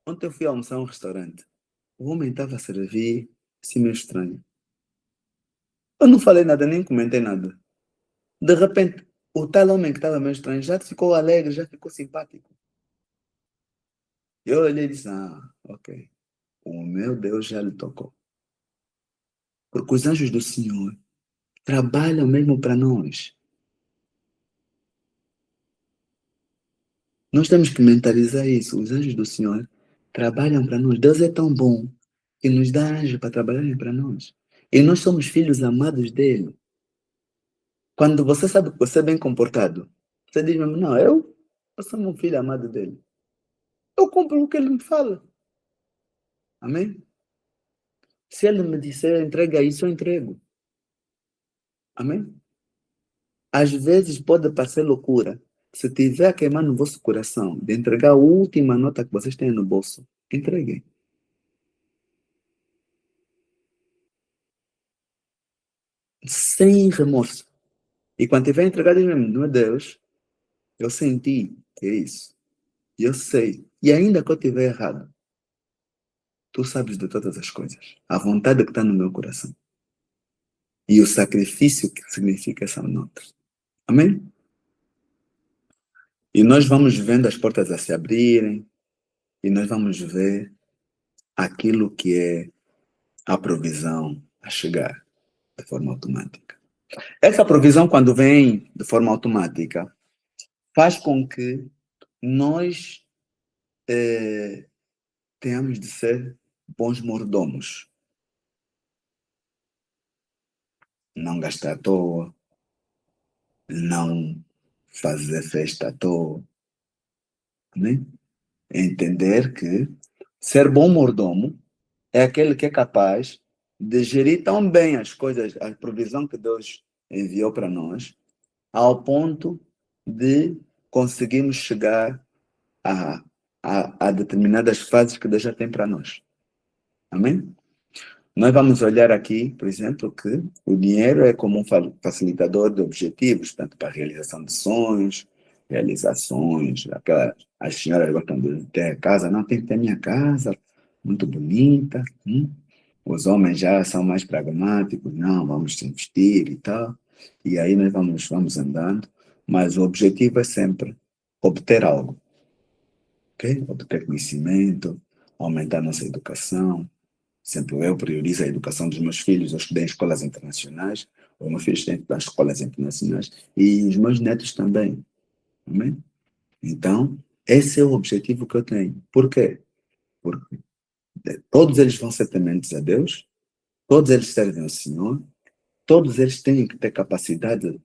Ontem eu fui almoçar em um restaurante. O homem estava a servir, assim meio estranho. Eu não falei nada, nem comentei nada. De repente, o tal homem que estava meio estranho já ficou alegre, já ficou simpático. Eu olhei e disse, ok. O meu Deus já lhe tocou. Porque os anjos do Senhor trabalham mesmo para nós. Nós temos que mentalizar isso. Os anjos do Senhor trabalham para nós. Deus é tão bom que nos dá anjos para trabalharem para nós. E nós somos filhos amados dele. Quando você sabe que você é bem comportado, você diz mesmo, não, eu sou um filho amado dele. Eu cumpro o que ele me fala. Amém? Se ele me disser, entrega isso, eu entrego. Amém? Às vezes pode parecer loucura. Se tiver a queimar no vosso coração de entregar a última nota que vocês têm no bolso, entreguem. Sem remorso. E quando tiver entregado, diz mesmo, meu Deus, eu senti que é isso. E eu sei. E ainda que eu estiver errado, tu sabes de todas as coisas. A vontade que está no meu coração. E o sacrifício que significa essa nota. Amém? E nós vamos vendo as portas a se abrirem. E nós vamos ver aquilo que é a provisão a chegar de forma automática. Essa provisão, quando vem de forma automática, faz com que nós tenhamos de ser bons mordomos. Não gastar à toa, não fazer festa à toa. Amém? Entender que ser bom mordomo é aquele que é capaz de gerir tão bem as coisas, a provisão que Deus enviou para nós, ao ponto de conseguirmos chegar a determinadas fases que Deus já tem para nós. Amém? Nós vamos olhar aqui, por exemplo, que o dinheiro é como um facilitador de objetivos, tanto para a realização de sonhos, realizações, as senhoras gostam de ter casa, não, tem que ter minha casa, muito bonita. Os homens já são mais pragmáticos, não, vamos investir e tal. E aí nós vamos andando, mas o objetivo é sempre obter algo, ok? Obter conhecimento, aumentar nossa educação. Sempre eu priorizo a educação dos meus filhos. Eu estudei em escolas internacionais, os meus filhos estudam em escolas internacionais e os meus netos também. Amém? Então, esse é o objetivo que eu tenho. Por quê? Porque todos eles vão ser tementes a Deus, todos eles servem ao Senhor, todos eles têm que ter capacidade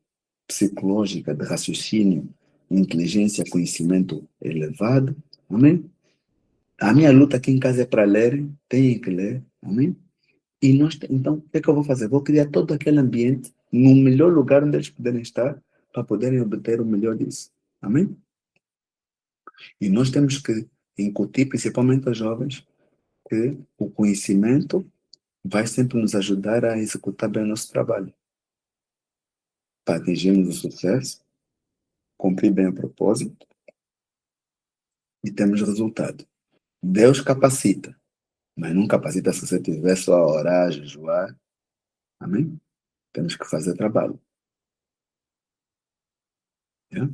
psicológica de raciocínio, inteligência, conhecimento elevado. Amém? A minha luta aqui em casa é para lerem, têm que ler. Amém? E então, o que é que eu vou fazer? Vou criar todo aquele ambiente no melhor lugar onde eles puderem estar para poderem obter o melhor disso. Amém? E nós temos que incutir, principalmente aos jovens, que o conhecimento vai sempre nos ajudar a executar bem o nosso trabalho. Para atingirmos o sucesso, cumprir bem o propósito e termos resultado. Deus capacita, mas não capacita se você estiver só a orar, a jejuar. Amém? Temos que fazer trabalho. Yeah?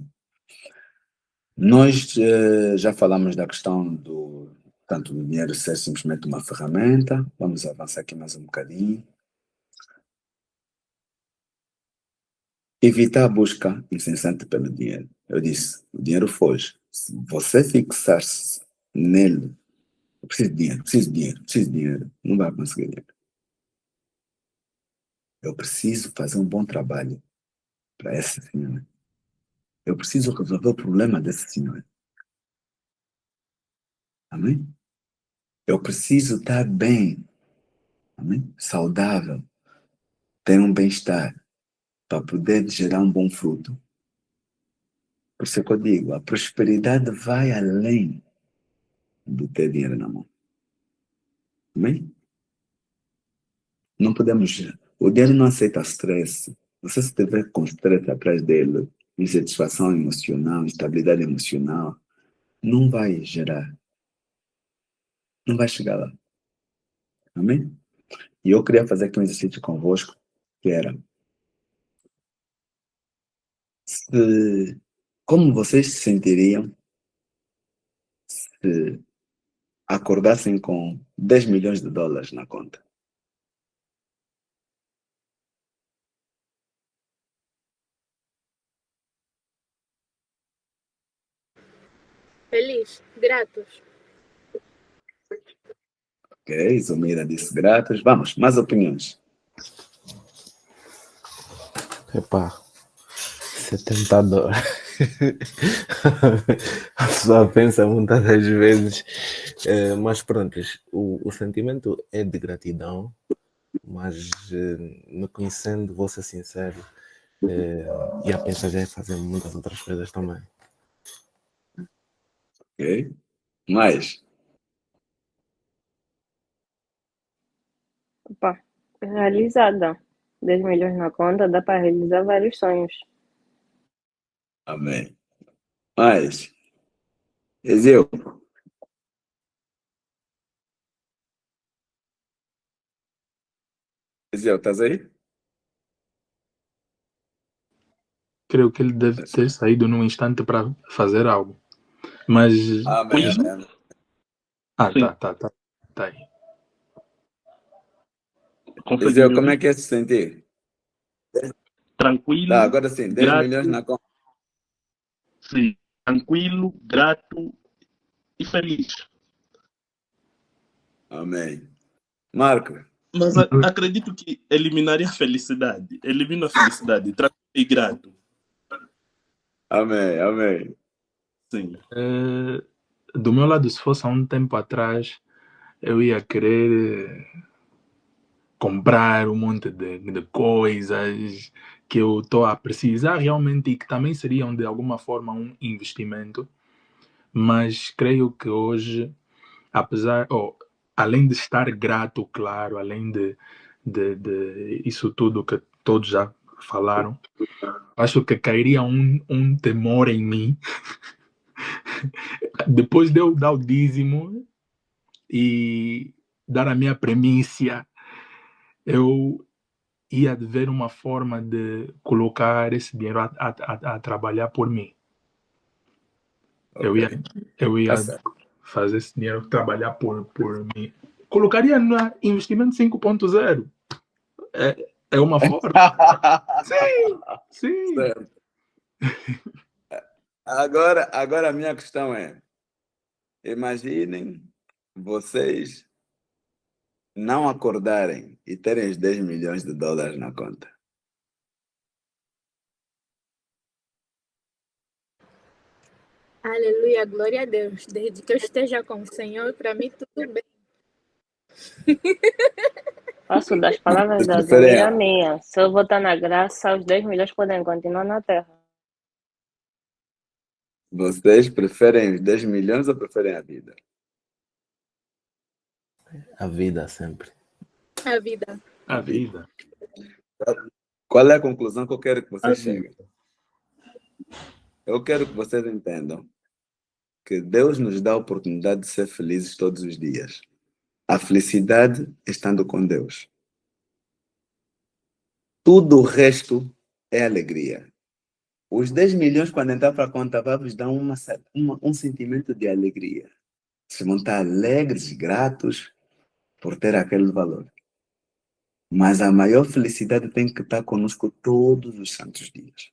Nós já falamos da questão tanto do dinheiro ser simplesmente uma ferramenta. Vamos avançar aqui mais um bocadinho. Evitar a busca incessante pelo dinheiro. Eu disse, o dinheiro foge. Se você fixar-se nele, eu preciso de dinheiro, preciso de dinheiro, preciso de dinheiro, não vai conseguir dinheiro. Eu preciso fazer um bom trabalho para essa senhora. Eu preciso resolver o problema dessa senhora. Amém? Eu preciso estar bem, amém? Saudável, ter um bem-estar para poder gerar um bom fruto. Por isso que eu digo, a prosperidade vai além do ter dinheiro na mão. Amém? Não podemos... O dinheiro não aceita stress. Você se tiver com stress atrás dele, insatisfação emocional, instabilidade emocional, não vai gerar. Não vai chegar lá. Amém? E eu queria fazer aqui um exercício convosco, que era... Como vocês se sentiriam se acordassem com 10 milhões de dólares na conta? Feliz, gratos. Ok, Zumira disse gratos. Vamos, mais opiniões. Epá, isso é tentador. A pessoa pensa muitas das vezes, mas pronto, o sentimento é de gratidão, mas me conhecendo, vou ser sincero, e a pensar já em fazer muitas outras coisas também. Ok? Mais. Opa, realizada. 10 milhões na conta dá para realizar vários sonhos. Amém. Mais. Ezeu. Ezeu, estás aí? Creio que ele deve ter saído num instante para fazer algo. Mas. Amém, amém. Ah, Sim. tá aí. Consegue Ezeu, me como é ouvir? que é se sentir? Tranquilo, Tá, agora sim, 10 grato, milhões na conta. sim, tranquilo, grato e feliz. Amém. Marco, Mas acredito que eliminaria a felicidade. Elimina a felicidade. Trata-me grato. amém, amém. Sim. Do meu lado, se fosse há um tempo atrás, eu ia querer comprar um monte de coisas que eu estou a precisar realmente e que também seriam de alguma forma um investimento. Mas creio que hoje, além de estar grato, claro, além de isso tudo que todos já falaram, acho que cairia um temor em mim. Depois de eu dar o dízimo e dar a minha premissa, eu ia ver uma forma de colocar esse dinheiro a trabalhar por mim. Ok. Eu ia Tá certo. fazer esse dinheiro trabalhar por mim. Colocaria no investimento 5.0. É uma forma. Sim. Certo. Agora a minha questão é: imaginem vocês não acordarem e terem os 10 milhões de dólares na conta. Aleluia, glória a Deus. Desde que eu esteja com o Senhor, para mim tudo bem. Faço das palavras Vocês da preferem Zemira a, minha. Se eu votar na graça, os 10 milhões podem continuar na terra. vocês preferem os 10 milhões ou preferem a vida? A vida sempre. A vida. A vida. Qual é a conclusão que eu quero que vocês A cheguem? Eu quero que vocês entendam que Deus nos dá a oportunidade de ser felizes todos os dias. A felicidade estando com Deus. Tudo o resto é alegria. Os 10 milhões, quando entrar para a conta, vai vos dar um sentimento de alegria. Vocês vão estar alegres, gratos por ter aquele valor. Mas a maior felicidade tem que estar conosco todos os santos dias.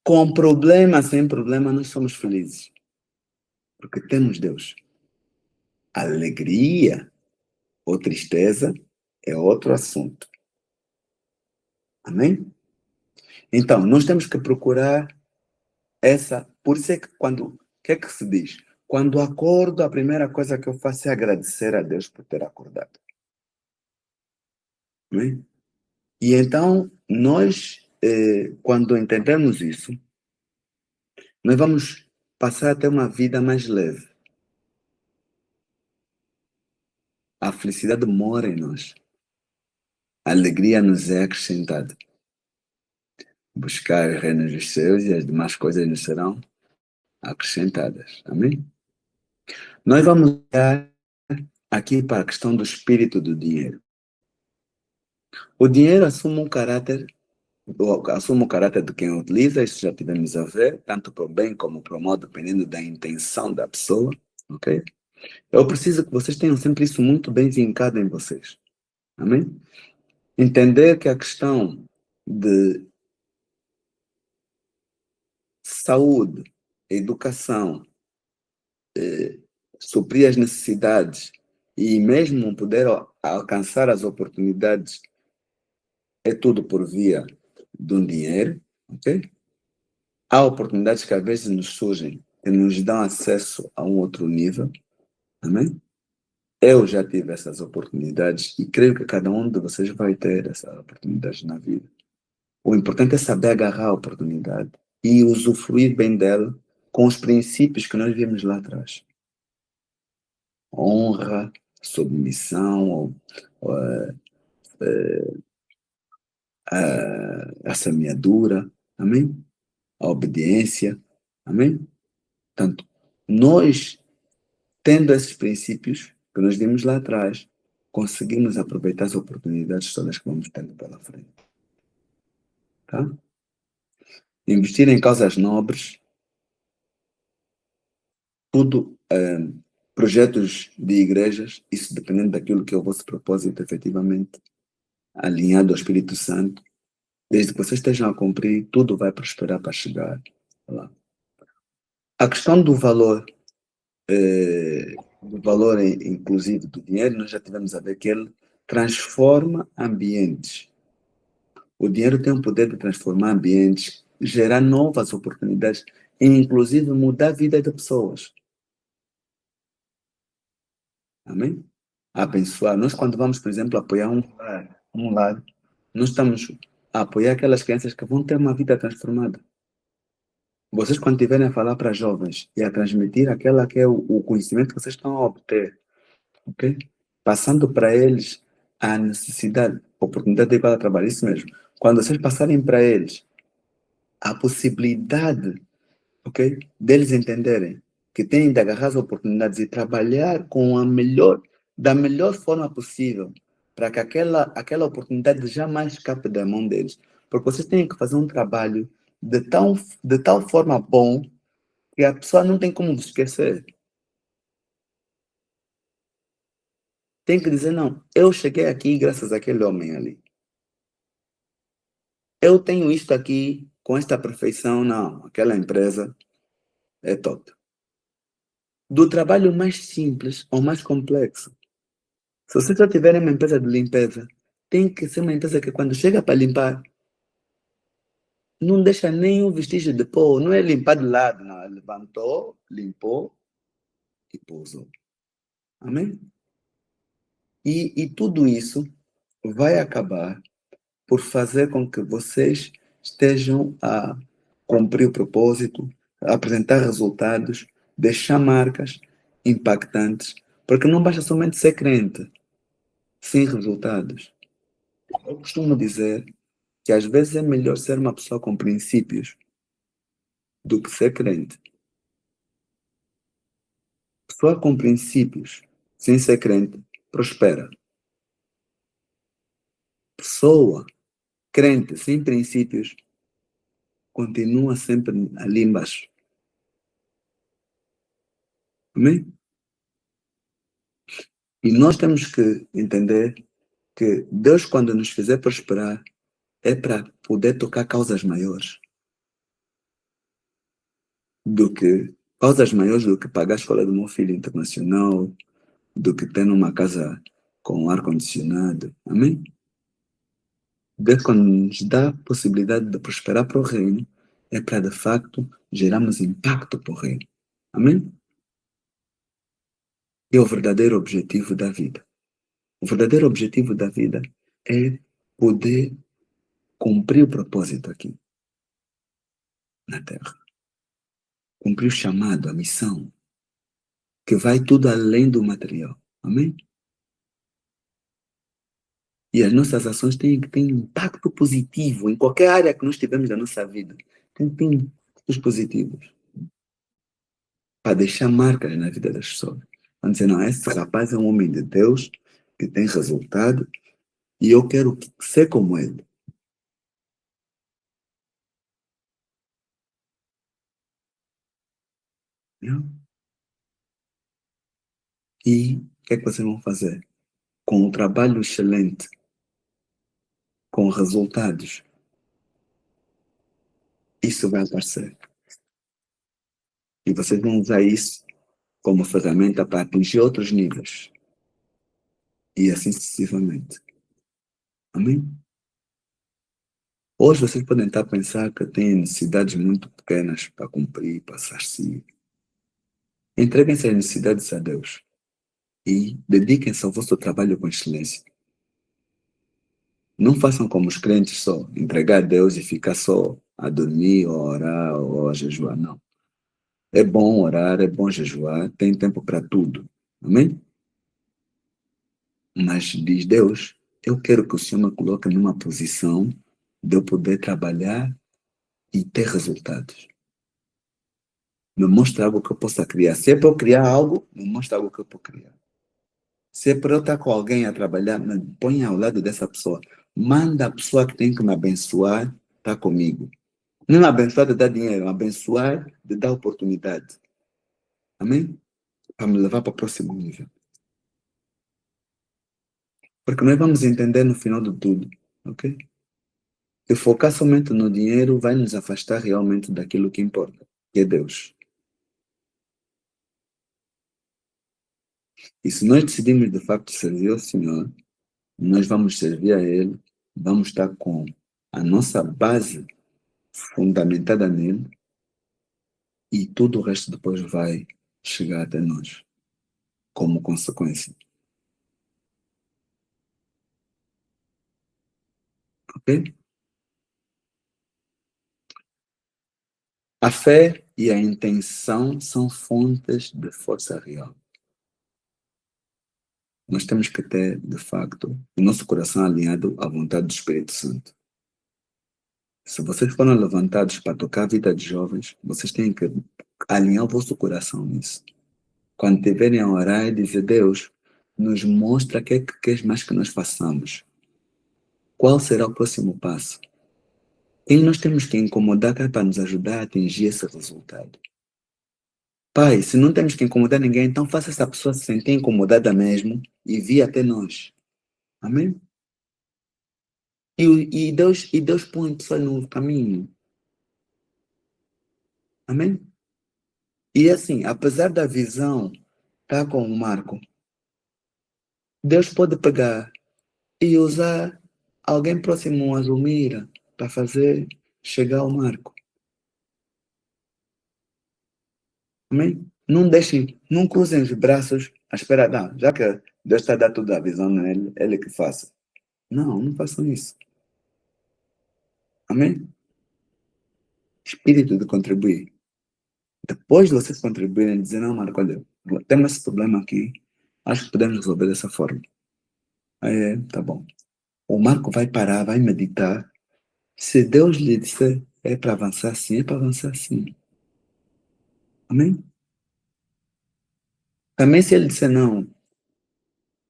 Com problema, sem problema, nós somos felizes. Porque temos Deus. Alegria ou tristeza é outro assunto. Amém? Então, nós temos que procurar essa. Por isso é que o que é que se diz? Quando acordo, a primeira coisa que eu faço é agradecer a Deus por ter acordado. Amém? E então, nós, quando entendemos isso, nós vamos passar a ter uma vida mais leve. A felicidade mora em nós. A alegria nos é acrescentada. Buscar o reino dos céus e as demais coisas nos serão acrescentadas. Amém? Nós vamos olhar aqui para a questão do espírito do dinheiro. O dinheiro assume o caráter de quem utiliza, isso já tivemos a ver, tanto para o bem como para o mal, dependendo da intenção da pessoa. Ok? Eu preciso que vocês tenham sempre isso muito bem vincado em vocês. Amém? Entender que a questão de saúde, educação, suprir as necessidades e mesmo poder alcançar as oportunidades é tudo por via de um dinheiro, ok? Há oportunidades que às vezes nos surgem que nos dão acesso a um outro nível, amém? Eu já tive essas oportunidades e creio que cada um de vocês vai ter essas oportunidades na vida. O importante é saber agarrar a oportunidade e usufruir bem dela com os princípios que nós vimos lá atrás. Honra, submissão, a semeadura, amém? A obediência, amém? Portanto, nós, tendo esses princípios que nós vimos lá atrás, conseguimos aproveitar as oportunidades todas que vamos tendo pela frente. Tá? Investir em causas nobres, tudo, projetos de igrejas, isso dependendo daquilo que é o vosso propósito, efetivamente, alinhado ao Espírito Santo, desde que vocês estejam a cumprir, tudo vai prosperar para chegar lá. A questão do valor do valor inclusive do dinheiro, nós já tivemos a ver que ele transforma ambientes. O dinheiro tem o poder de transformar ambientes, gerar novas oportunidades e, inclusive, mudar a vida de pessoas. Amém? Abençoar. Nós, quando vamos, por exemplo, apoiar um lar, nós estamos a apoiar aquelas crianças que vão ter uma vida transformada. Vocês, quando estiverem a falar para jovens e a transmitir aquela que é o conhecimento que vocês estão a obter, ok? Passando para eles a necessidade, a oportunidade de ir para o trabalho, isso mesmo. Quando vocês passarem para eles a possibilidade, ok, deles entenderem que têm de agarrar as oportunidades e trabalhar com da melhor forma possível para que aquela oportunidade jamais escape da mão deles. Porque vocês têm que fazer um trabalho de tal forma bom que a pessoa não tem como vos esquecer. Tem que dizer, não, eu cheguei aqui graças àquele homem ali. Eu tenho isto aqui com esta perfeição, não, aquela empresa é top. Do trabalho mais simples ao mais complexo. Se vocês já tiverem uma empresa de limpeza, tem que ser uma empresa que quando chega para limpar, não deixa nenhum vestígio de pó, não é limpar de lado, não, levantou, limpou e pousou. Amém? E tudo isso vai acabar por fazer com que vocês estejam a cumprir o propósito, a apresentar resultados, deixar marcas impactantes, porque não basta somente ser crente, sem resultados. Eu costumo dizer que às vezes é melhor ser uma pessoa com princípios do que ser crente. Pessoa com princípios, sem ser crente, prospera. Pessoa crente, sem princípios, continua sempre ali embaixo. Amém? E nós temos que entender que Deus, quando nos fizer prosperar, é para poder tocar causas maiores do que pagar a escola do meu filho internacional, do que ter numa casa com ar-condicionado. Amém? Deus, quando nos dá a possibilidade de prosperar para o reino, é para, de facto, gerarmos impacto para o reino. Amém? É o verdadeiro objetivo da vida. O verdadeiro objetivo da vida é poder cumprir o propósito aqui, na Terra. Cumprir o chamado, a missão, que vai tudo além do material. Amém? E as nossas ações têm que ter impacto positivo em qualquer área que nós tivermos da nossa vida. Tem que ter impactos positivos. Para deixar marcas na vida das pessoas. Vamos dizer, não, esse rapaz é um homem de Deus que tem resultado e eu quero ser como ele. Não? E o que é que vocês vão fazer? Com um trabalho excelente, com resultados, isso vai aparecer. E vocês vão usar isso como ferramenta para atingir outros níveis. E assim sucessivamente. Amém? Hoje vocês podem estar a pensar que têm necessidades muito pequenas para cumprir, para saciar. Entreguem essas necessidades a Deus. E dediquem-se ao vosso trabalho com excelência. Não façam como os crentes só, entregar a Deus e ficar só a dormir, ou a orar, ou a jejuar. Não. É bom orar, é bom jejuar, tem tempo para tudo. Amém? Mas diz Deus, eu quero que o Senhor me coloque numa posição de eu poder trabalhar e ter resultados. Me mostra algo que eu possa criar. Se é para eu criar algo, me mostra algo que eu posso criar. Se é para eu estar com alguém a trabalhar, me põe ao lado dessa pessoa. Manda a pessoa que tem que me abençoar estar comigo. Não me abençoar de dar dinheiro, me abençoar de dar oportunidade. Amém? Para me levar para o próximo nível. Porque nós vamos entender no final de tudo, ok? Que focar somente no dinheiro vai nos afastar realmente daquilo que importa, que é Deus. E se nós decidimos de facto servir ao Senhor, nós vamos servir a Ele, vamos estar com a nossa base fundamentada nele e tudo o resto depois vai chegar até nós como consequência. Ok? A fé e a intenção são fontes de força real. Nós temos que ter, de facto, o nosso coração alinhado à vontade do Espírito Santo. Se vocês foram levantados para tocar a vida de jovens, vocês têm que alinhar o vosso coração nisso. Quando tiverem a orar e dizer, Deus, nos mostra o que é que queres mais que nós façamos. Qual será o próximo passo? Quem nós temos que incomodar para nos ajudar a atingir esse resultado? Pai, se não temos que incomodar ninguém, então faça essa pessoa se sentir incomodada mesmo e vir até nós. Amém? E Deus põe pessoas no caminho. Amém? E assim, apesar da visão estar com o Marco, Deus pode pegar e usar alguém próximo a Zulmira para fazer chegar ao Marco. Amém? Não deixem, não cruzem os braços à espera, não, já que Deus está a dar toda a visão nele, ele que faça. Não façam isso. Amém? Espírito de contribuir. Depois de vocês contribuírem, dizer, não, Marco, olha, temos esse problema aqui, acho que podemos resolver dessa forma. Aí, tá bom. O Marco vai parar, vai meditar. Se Deus lhe disser, é para avançar assim, é para avançar assim. Amém? Também se ele disser, não,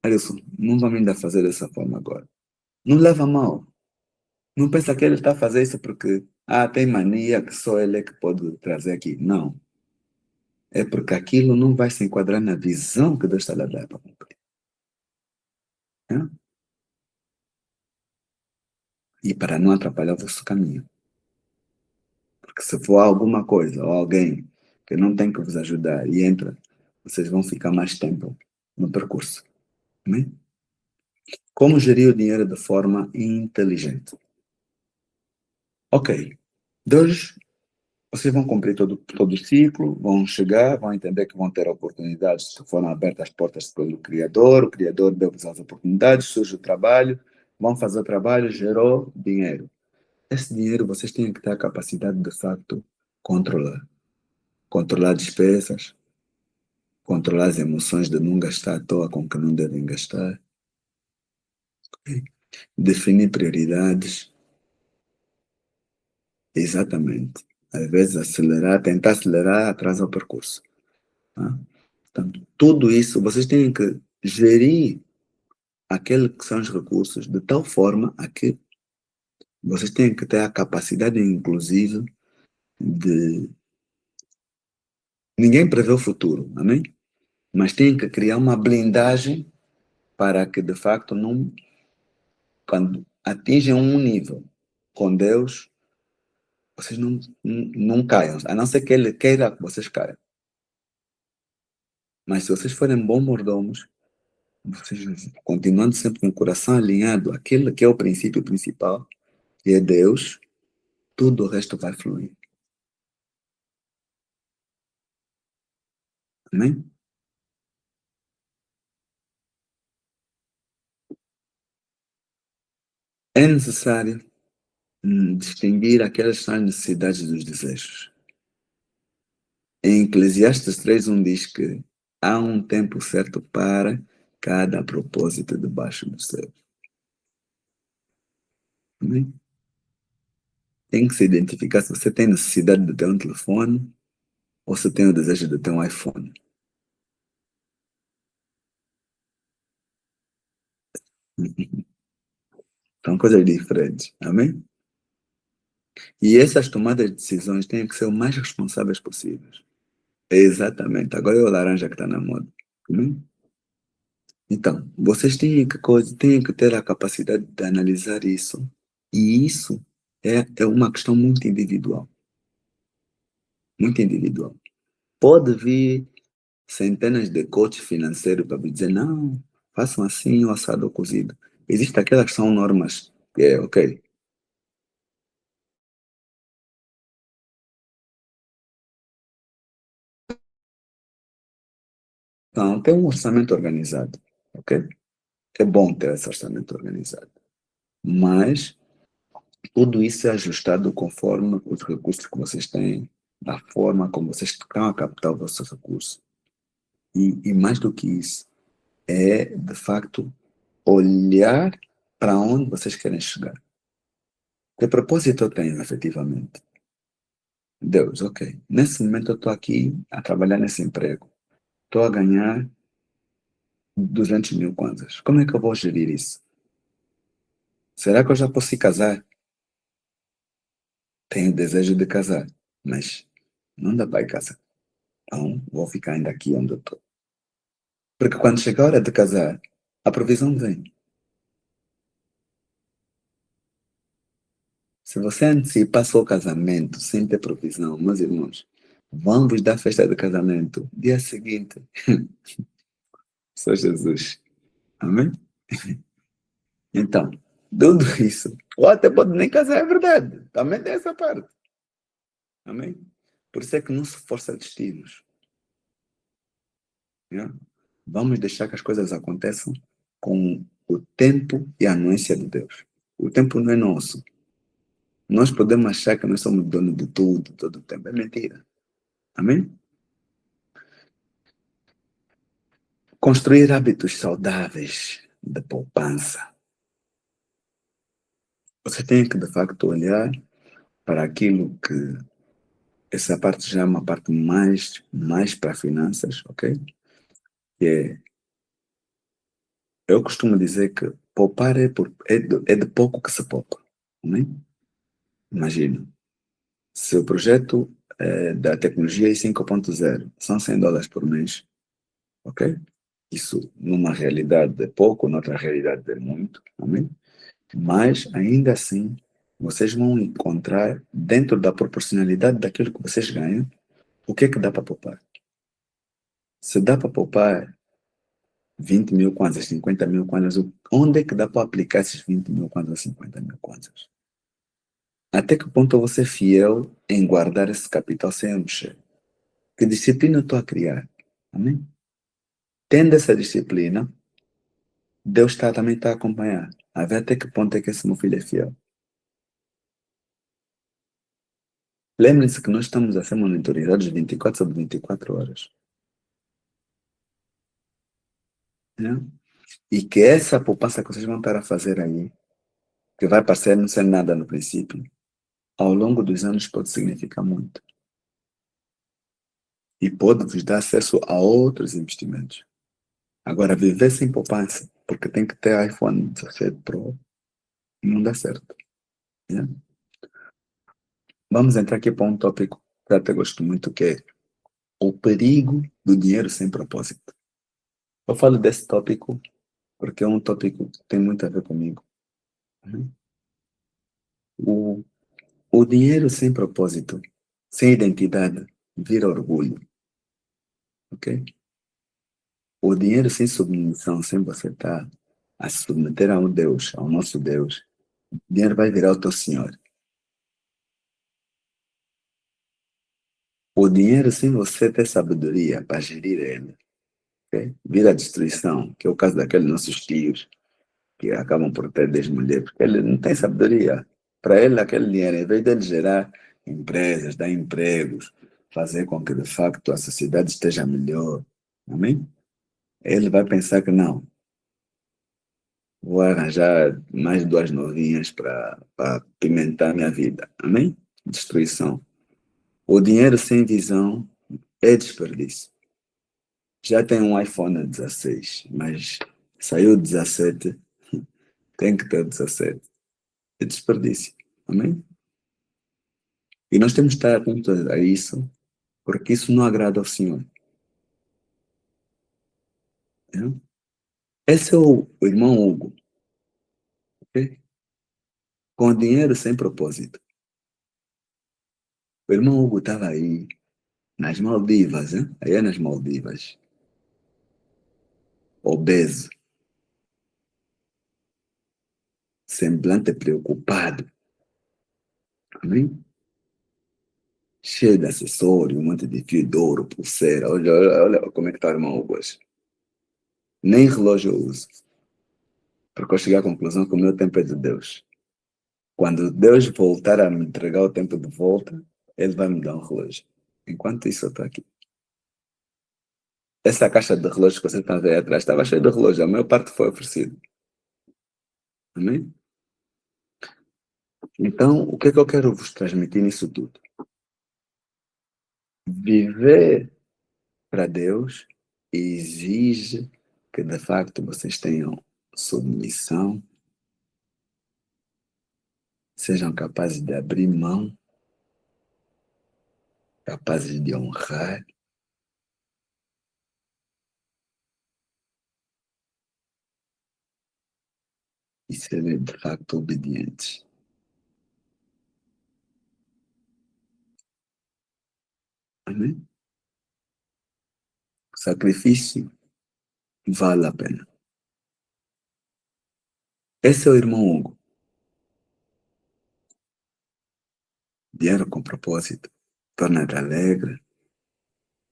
Alisson, não vamos ainda fazer dessa forma agora. Não leva a mal. Não pensa que ele está a fazer isso porque, tem mania que só ele é que pode trazer aqui. Não. É porque aquilo não vai se enquadrar na visão que Deus está a dar para cumprir. É? E para não atrapalhar o vosso caminho. Porque se for alguma coisa ou alguém que não tem que vos ajudar e entra, vocês vão ficar mais tempo no percurso. Amém? Como gerir o dinheiro de forma inteligente? Ok. Vocês vão cumprir todo o ciclo, vão chegar, vão entender que vão ter oportunidades que foram abertas as portas pelo Criador, o Criador deu-vos as oportunidades, surge o trabalho, vão fazer o trabalho, gerou dinheiro. Esse dinheiro vocês têm que ter a capacidade de facto controlar. Controlar despesas, controlar as emoções de não gastar à toa com o que não devem gastar, definir prioridades. Exatamente. Às vezes tentar acelerar atrasa o percurso. Tá? Portanto, tudo isso, vocês têm que gerir aqueles que são os recursos de tal forma a que vocês têm que ter a capacidade, inclusive, de... Ninguém prevê o futuro, amém? Mas têm que criar uma blindagem para que, de facto, quando atingem um nível com Deus, vocês não caiam, a não ser que Ele queira que vocês caiam. Mas se vocês forem bons mordomos, vocês continuando sempre com o coração alinhado àquilo que é o princípio principal, que é Deus, tudo o resto vai fluir. Amém? É necessário distinguir aquelas que são as necessidades dos desejos. Em Eclesiastes 3:1 diz que há um tempo certo para cada propósito debaixo do céu. Amém? Tem que se identificar se você tem necessidade de ter um telefone ou se tem o desejo de ter um iPhone. São coisas diferentes. Amém? E essas tomadas de decisões têm que ser o mais responsáveis possíveis. Exatamente. Agora é o laranja que está na moda. Amém? Então, vocês têm que ter a capacidade de analisar isso. E isso é uma questão muito individual. Muito individual. Pode vir centenas de coaches financeiros para me dizer, não, façam assim, o assado ou cozido. Existem aquelas que são normas, que é, ok, então tem um orçamento organizado, ok? É bom ter esse orçamento organizado. Mas tudo isso é ajustado conforme os recursos que vocês têm, da forma como vocês estão a captar o vosso recurso. E mais do que isso, é, de facto, olhar para onde vocês querem chegar. Que propósito eu tenho, efetivamente? Deus, ok. Nesse momento eu estou aqui a trabalhar nesse emprego. Estou a ganhar 200 mil kwanzas. Como é que eu vou gerir isso? Será que eu já posso ir casar? Tenho desejo de casar, mas não dá para ir casar. Então, vou ficar ainda aqui onde eu estou. Porque quando chega a hora de casar, a provisão vem. Se você antecipar seu casamento sem ter provisão, meus irmãos, vão vos dar festa de casamento dia seguinte. Só Jesus. Amém? Então, tudo isso. Ou até pode nem casar, é verdade. Também tem essa parte. Amém? Por isso é que não se força destinos. Né? Vamos deixar que as coisas aconteçam com o tempo e a anuência de Deus. O tempo não é nosso. Nós podemos achar que nós somos donos de tudo, todo o tempo. É mentira. Amém? Construir hábitos saudáveis de poupança. Você tem que, de facto, olhar para aquilo que essa parte já é uma parte mais para finanças, ok? Que é, eu costumo dizer que poupar é de pouco que se poupa. Amém? Imagina, se o projeto da tecnologia é 5.0 são $100 por mês, ok? Isso numa realidade é pouco, noutra realidade é muito, amém? Mas ainda assim, vocês vão encontrar dentro da proporcionalidade daquilo que vocês ganham, o que é que dá para poupar. Se dá para poupar 20 mil kwanzas, 50 mil kwanzas, onde é que dá para aplicar esses 20 mil kwanzas, 50 mil kwanzas? Até que ponto eu vou ser fiel em guardar esse capital sem mexer? Que disciplina eu estou a criar? Amém? Tendo essa disciplina, Deus também está a acompanhar. A ver até que ponto é que esse meu filho é fiel. Lembrem-se que nós estamos a ser monitorizados 24 sobre 24 horas. Né? E que essa poupança que vocês vão estar a fazer aí, que vai parecer não ser nada no princípio, ao longo dos anos pode significar muito. E pode vos dar acesso a outros investimentos. Agora, viver sem poupança, porque tem que ter iPhone 17 Pro, não dá certo. Né? Vamos entrar aqui para um tópico que eu até gosto muito, que é o perigo do dinheiro sem propósito. Eu falo desse tópico porque é um tópico que tem muito a ver comigo. Né? O dinheiro sem propósito, sem identidade, vira orgulho. Ok? O dinheiro sem submissão, sem você estar a se submeter a um Deus, ao nosso Deus, o dinheiro vai virar o teu senhor. O dinheiro sem você ter sabedoria para gerir ele, okay? Vira destruição, que é o caso daqueles nossos tios que acabam por ter 10 mulheres, porque ele não tem sabedoria. Para ele, aquele dinheiro, em vez dele gerar empresas, dar empregos, fazer com que, de facto, a sociedade esteja melhor, amém? Ele vai pensar que não, vou arranjar mais 2 novinhas para pimentar minha vida, amém? Destruição. O dinheiro sem visão é desperdício. Já tem um iPhone 16, mas saiu 17, tem que ter 17. É desperdício. Amém? E nós temos que estar atentos a isso, porque isso não agrada ao Senhor. É? Esse é o irmão Hugo. Okay? Com dinheiro sem propósito. O irmão Hugo estava aí, nas Maldivas, hein? Aí é nas Maldivas. obeso, semblante preocupado, amém? Cheio de acessório, um monte de fio de ouro, pulseira. Olha como é que está o irmão Hugo hoje. Nem relógio eu uso. Porque eu cheguei à conclusão que o meu tempo é de Deus. Quando Deus voltar a me entregar o tempo de volta, Ele vai me dar um relógio. Enquanto isso, eu estou aqui. Essa caixa de relógios que você está a ver atrás estava cheia de relógios. A maior parte foi oferecido. Amém? Então, o que é que eu quero vos transmitir nisso tudo? Viver para Deus exige que, de facto, vocês tenham submissão, sejam capazes de abrir mão, capazes de honrar, e serem, de facto, obedientes. Amém? O sacrifício vale a pena. Esse é o irmão Hugo. Dinheiro com propósito, torna-te alegre,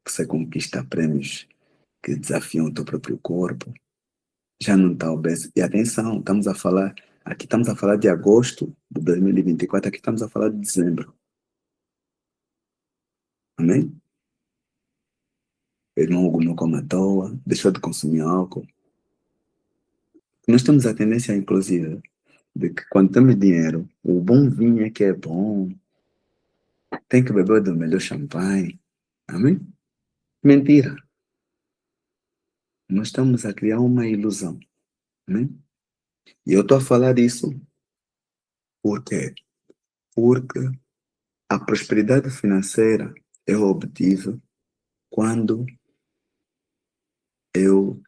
você conquista prêmios que desafiam o teu próprio corpo, já não está obeso. E atenção, aqui estamos a falar de agosto de 2024, aqui estamos a falar de dezembro. Amém? O irmão Hugo não come à toa, deixou de consumir álcool. Nós temos a tendência, inclusive, de que quando temos dinheiro, o bom vinho é que é bom, tem que beber do melhor champanhe. Amém? Mentira. Nós estamos a criar uma ilusão. Amém? E eu estou a falar isso por quê? Porque a prosperidade financeira eu obtive quando eu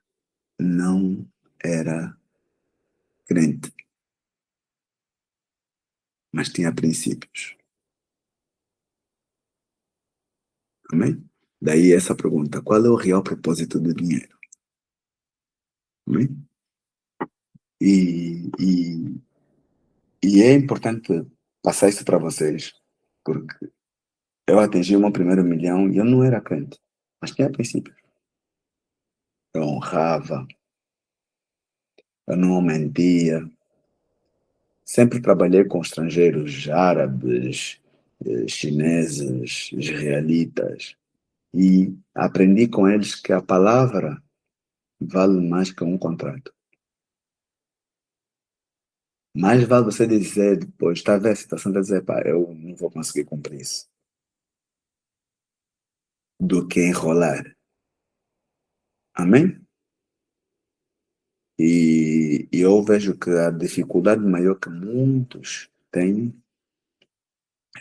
não era crente, mas tinha princípios. Amém? Daí essa pergunta, qual é o real propósito do dinheiro? Amém? E é importante passar isso para vocês, porque eu atingi o meu primeiro milhão e eu não era crente, mas tinha princípios. Eu honrava, eu não mentia, sempre trabalhei com estrangeiros, árabes, chineses, israelitas, e aprendi com eles que a palavra vale mais que um contrato. Mais vale você dizer depois, está a ver a situação de dizer, pá, eu não vou conseguir cumprir isso, do que enrolar. Amém? E eu vejo que a dificuldade maior que muitos têm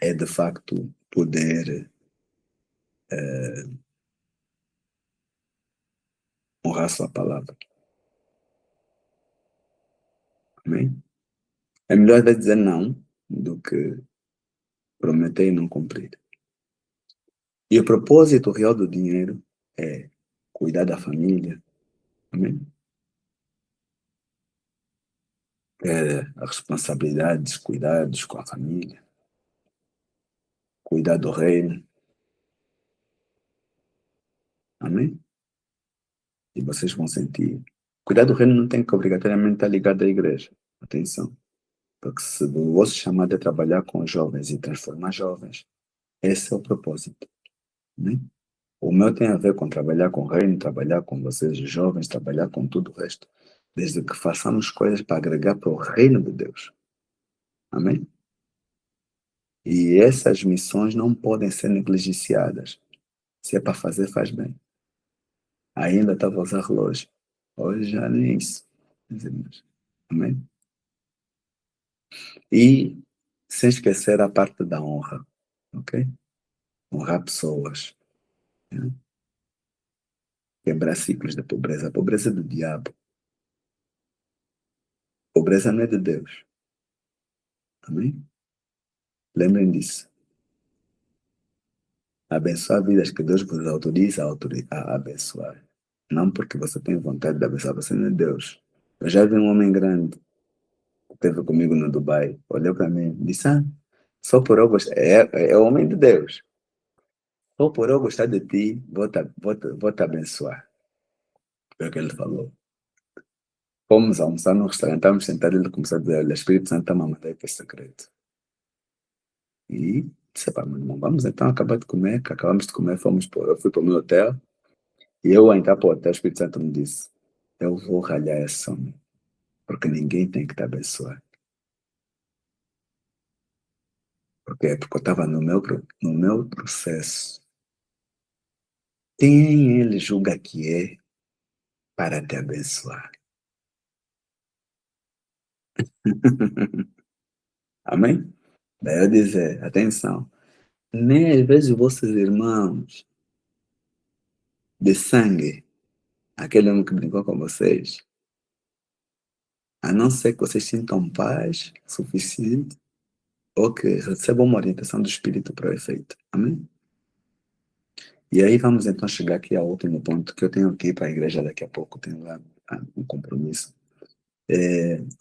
é, de facto, poder honrar sua palavra. Amém? É melhor às vezes dizer não do que prometer e não cumprir. E o propósito real do dinheiro é cuidar da família. Amém? É a responsabilidade dos cuidados com a família. Cuidar do reino. Amém? E vocês vão sentir. Cuidar do reino não tem que obrigatoriamente estar ligado à igreja. Atenção. Porque se o vosso chamado é trabalhar com jovens e transformar jovens, esse é o propósito. Né? O meu tem a ver com trabalhar com o reino, trabalhar com vocês jovens, trabalhar com tudo o resto. Desde que façamos coisas para agregar para o reino de Deus. Amém? E essas missões não podem ser negligenciadas. Se é para fazer, faz bem. Ainda estava a usar relógio. Hoje já nem é isso. Amém? E sem esquecer a parte da honra. Ok? Honrar pessoas. Né? Quebrar ciclos da pobreza. A pobreza é do diabo. A pobreza não é de Deus. Amém? Lembrem disso. Abençoar vidas que Deus vos autoriza a abençoar. Não porque você tem vontade de abençoar, você não é Deus. Eu já vi um homem grande que esteve comigo no Dubai, olhou para mim e disse, só por eu gostar, é o homem de Deus. Só por eu gostar de ti, vou te abençoar. Foi o que ele falou. Fomos almoçar no restaurante, estávamos sentados, ele começou a dizer, olha, o Espírito Santo está a mandar aí para esse secreto. E disse, pá, meu irmão, vamos então acabar de comer, que acabamos de comer, eu fui para o meu hotel, e eu a entrar para o hotel, o Espírito Santo me disse, eu vou ralhar esse homem, porque ninguém tem que te abençoar. Porque eu estava no meu processo. Quem ele julga que é para te abençoar? Amém? Daí eu dizer, atenção, nem às vezes vossos irmãos de sangue, aquele homem que brincou com vocês, a não ser que vocês sintam paz suficiente ou que recebam uma orientação do Espírito para o efeito. Amém? E aí vamos então chegar aqui ao último ponto, que eu tenho que ir para a igreja daqui a pouco, tenho lá um compromisso.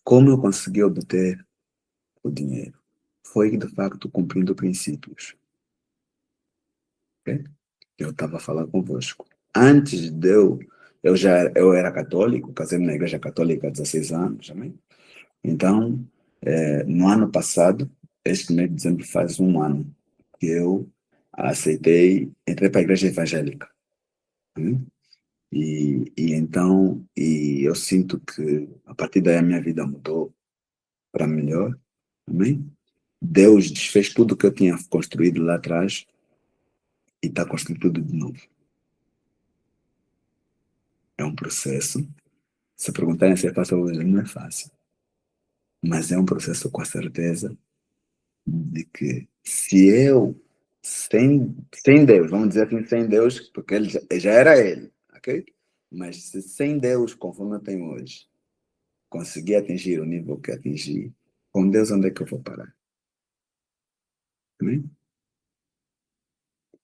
Como eu consegui obter o dinheiro? Foi, de facto, cumprindo princípios. Okay? Eu estava falando convosco. Antes de eu era católico, casei-me na igreja católica há 16 anos, amém? Então, no ano passado, este mês de dezembro faz um ano que eu entrei para a igreja evangélica. Amém? Então eu sinto que a partir daí a minha vida mudou para melhor. Amém? Deus desfez tudo que eu tinha construído lá atrás e está construindo tudo de novo. É um processo. Se perguntarem se é fácil hoje, não é fácil. Mas é um processo com a certeza de que se eu, sem Deus, vamos dizer assim, sem Deus, porque ele já era ele, ok? Mas se sem Deus, conforme eu tenho hoje, conseguir atingir o nível que atingi, com Deus onde é que eu vou parar? Amém?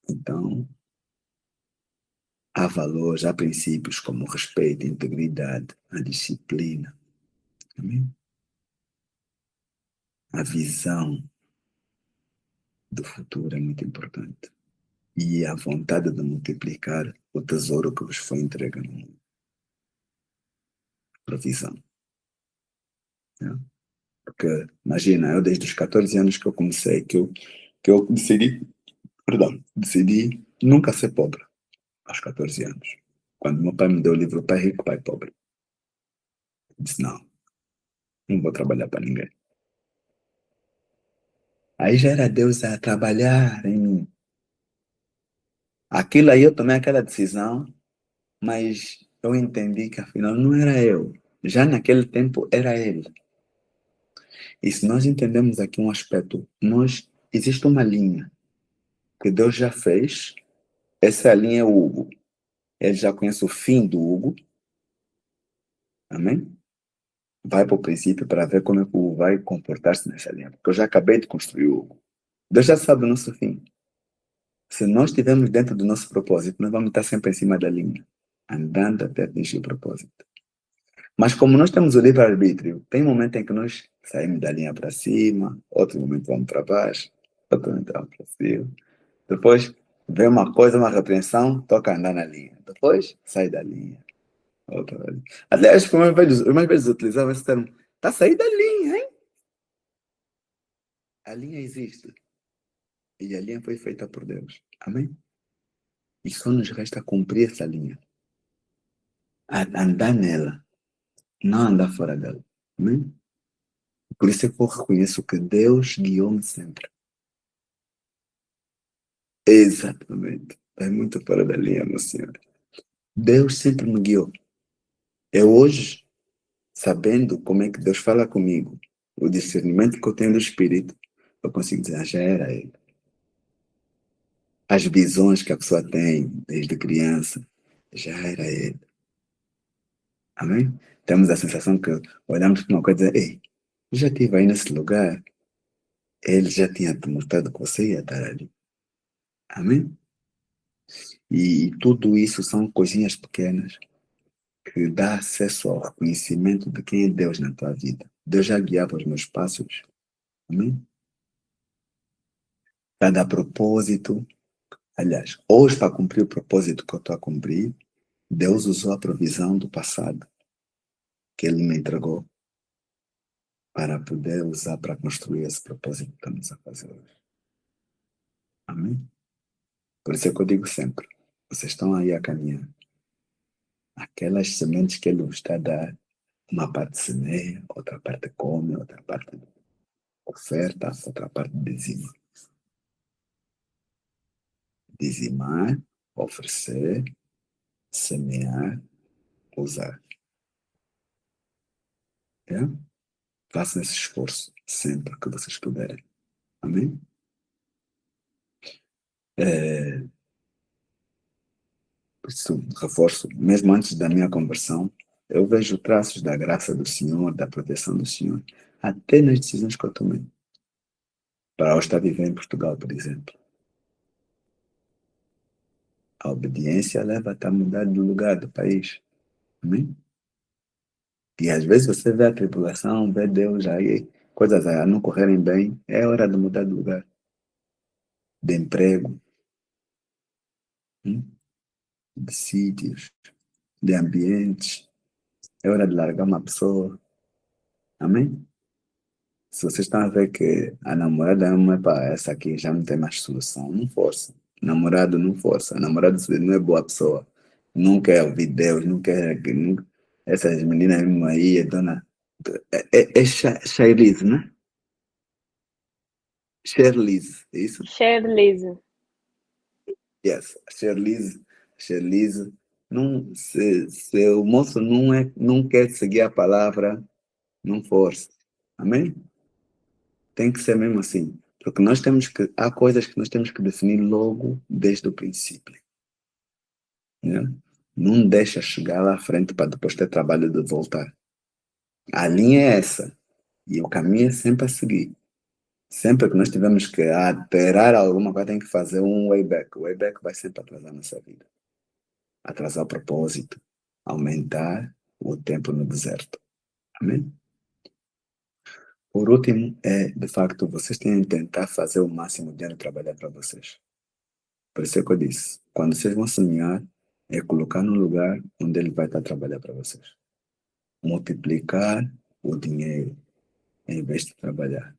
Então, há valores, há princípios como o respeito, a integridade, a disciplina. Amém? A visão do futuro é muito importante. E a vontade de multiplicar o tesouro que vos foi entregue no mundo. Provisão. Né? Porque, imagina, eu desde os 14 anos que eu comecei, que eu decidi nunca ser pobre, aos 14 anos. Quando meu pai me deu o livro Pai Rico, Pai Pobre. Eu disse, não vou trabalhar para ninguém. Aí já era Deus a trabalhar em mim. Aquilo aí eu tomei aquela decisão, mas eu entendi que afinal não era eu. Já naquele tempo era ele. E se nós entendemos aqui um aspecto, existe uma linha que Deus já fez. Essa linha é o Hugo. Ele já conhece o fim do Hugo. Amém? Vai para o princípio para ver como é que o Hugo vai comportar-se nessa linha. Porque eu já acabei de construir o Hugo. Deus já sabe o nosso fim. Se nós estivermos dentro do nosso propósito, nós vamos estar sempre em cima da linha, andando até atingir o propósito. Mas como nós temos o livre-arbítrio, tem momento em que nós saímos da linha para cima, outro momento vamos para baixo, outro momento vamos para cima. Depois vem uma coisa, uma repreensão, toca andar na linha. Depois sai da linha. Outra vez. Aliás, os mais vezes utilizavam esse termo, está a sair da linha, hein? A linha existe. E a linha foi feita por Deus. Amém? E só nos resta cumprir essa linha. Andar nela. Não andar fora dela. Amém? Por isso é que eu reconheço que Deus guiou-me sempre. Exatamente. É muito fora da linha, meu Senhor. Deus sempre me guiou. Eu hoje, sabendo como é que Deus fala comigo, o discernimento que eu tenho do Espírito, eu consigo dizer, já era Ele. As visões que a pessoa tem desde criança, já era Ele. Amém? Temos a sensação que olhamos para uma coisa e dizemos, ei, eu já estive aí nesse lugar. Ele já tinha te mostrado que você ia estar ali. Amém? E tudo isso são coisinhas pequenas, que dá acesso ao reconhecimento de quem é Deus na tua vida. Deus já guiava os meus passos. Amém? Cada propósito, aliás, hoje para cumprir o propósito que eu estou a cumprir, Deus usou a provisão do passado que Ele me entregou para poder usar para construir esse propósito que estamos a fazer hoje. Amém? Por isso é que eu digo sempre, vocês estão aí a caminhar. Aquelas sementes que Ele vos está a dar, uma parte semeia, outra parte come, outra parte oferta, outra parte dizima. Dizimar, oferecer, semear, usar. É? Façam esse esforço sempre que vocês puderem. Amém? Por isso, reforço, mesmo antes da minha conversão, eu vejo traços da graça do Senhor, da proteção do Senhor, até nas decisões que eu tomei. Para eu estar vivendo em Portugal, por exemplo. A obediência leva-te a mudar de lugar, do país. Amém? E às vezes você vê a tribulação, vê Deus aí, coisas a não correrem bem, é hora de mudar de lugar. De emprego, de sítios, de ambientes. É hora de largar uma pessoa. Amém? Se vocês estão a ver que a namorada não é para essa aqui, já não tem mais solução, não força. Namorado não força. Namorado não é boa pessoa. Não quer ouvir Deus, não quer. Essas meninas aí, dona. É Charlize, né? Charlize, é isso? Charlize. Yes, Charlize. Não, se o moço não quer seguir a palavra, não força. Amém? Tem que ser mesmo assim. Porque há coisas que nós temos que definir logo desde o princípio. Né? Não deixa chegar lá à frente para depois ter trabalho de voltar. A linha é essa. E o caminho é sempre a seguir. Sempre que nós tivermos que alterar alguma coisa, tem que fazer um way back. O way back vai sempre atrasar a nossa vida. Atrasar o propósito. Aumentar o tempo no deserto. Amém? Por último, de facto, vocês têm que tentar fazer o máximo de dinheiro trabalhar para vocês. Por isso é que eu disse, quando vocês vão semear, é colocar no lugar onde ele vai estar a trabalhar para vocês. Multiplicar o dinheiro em vez de trabalhar.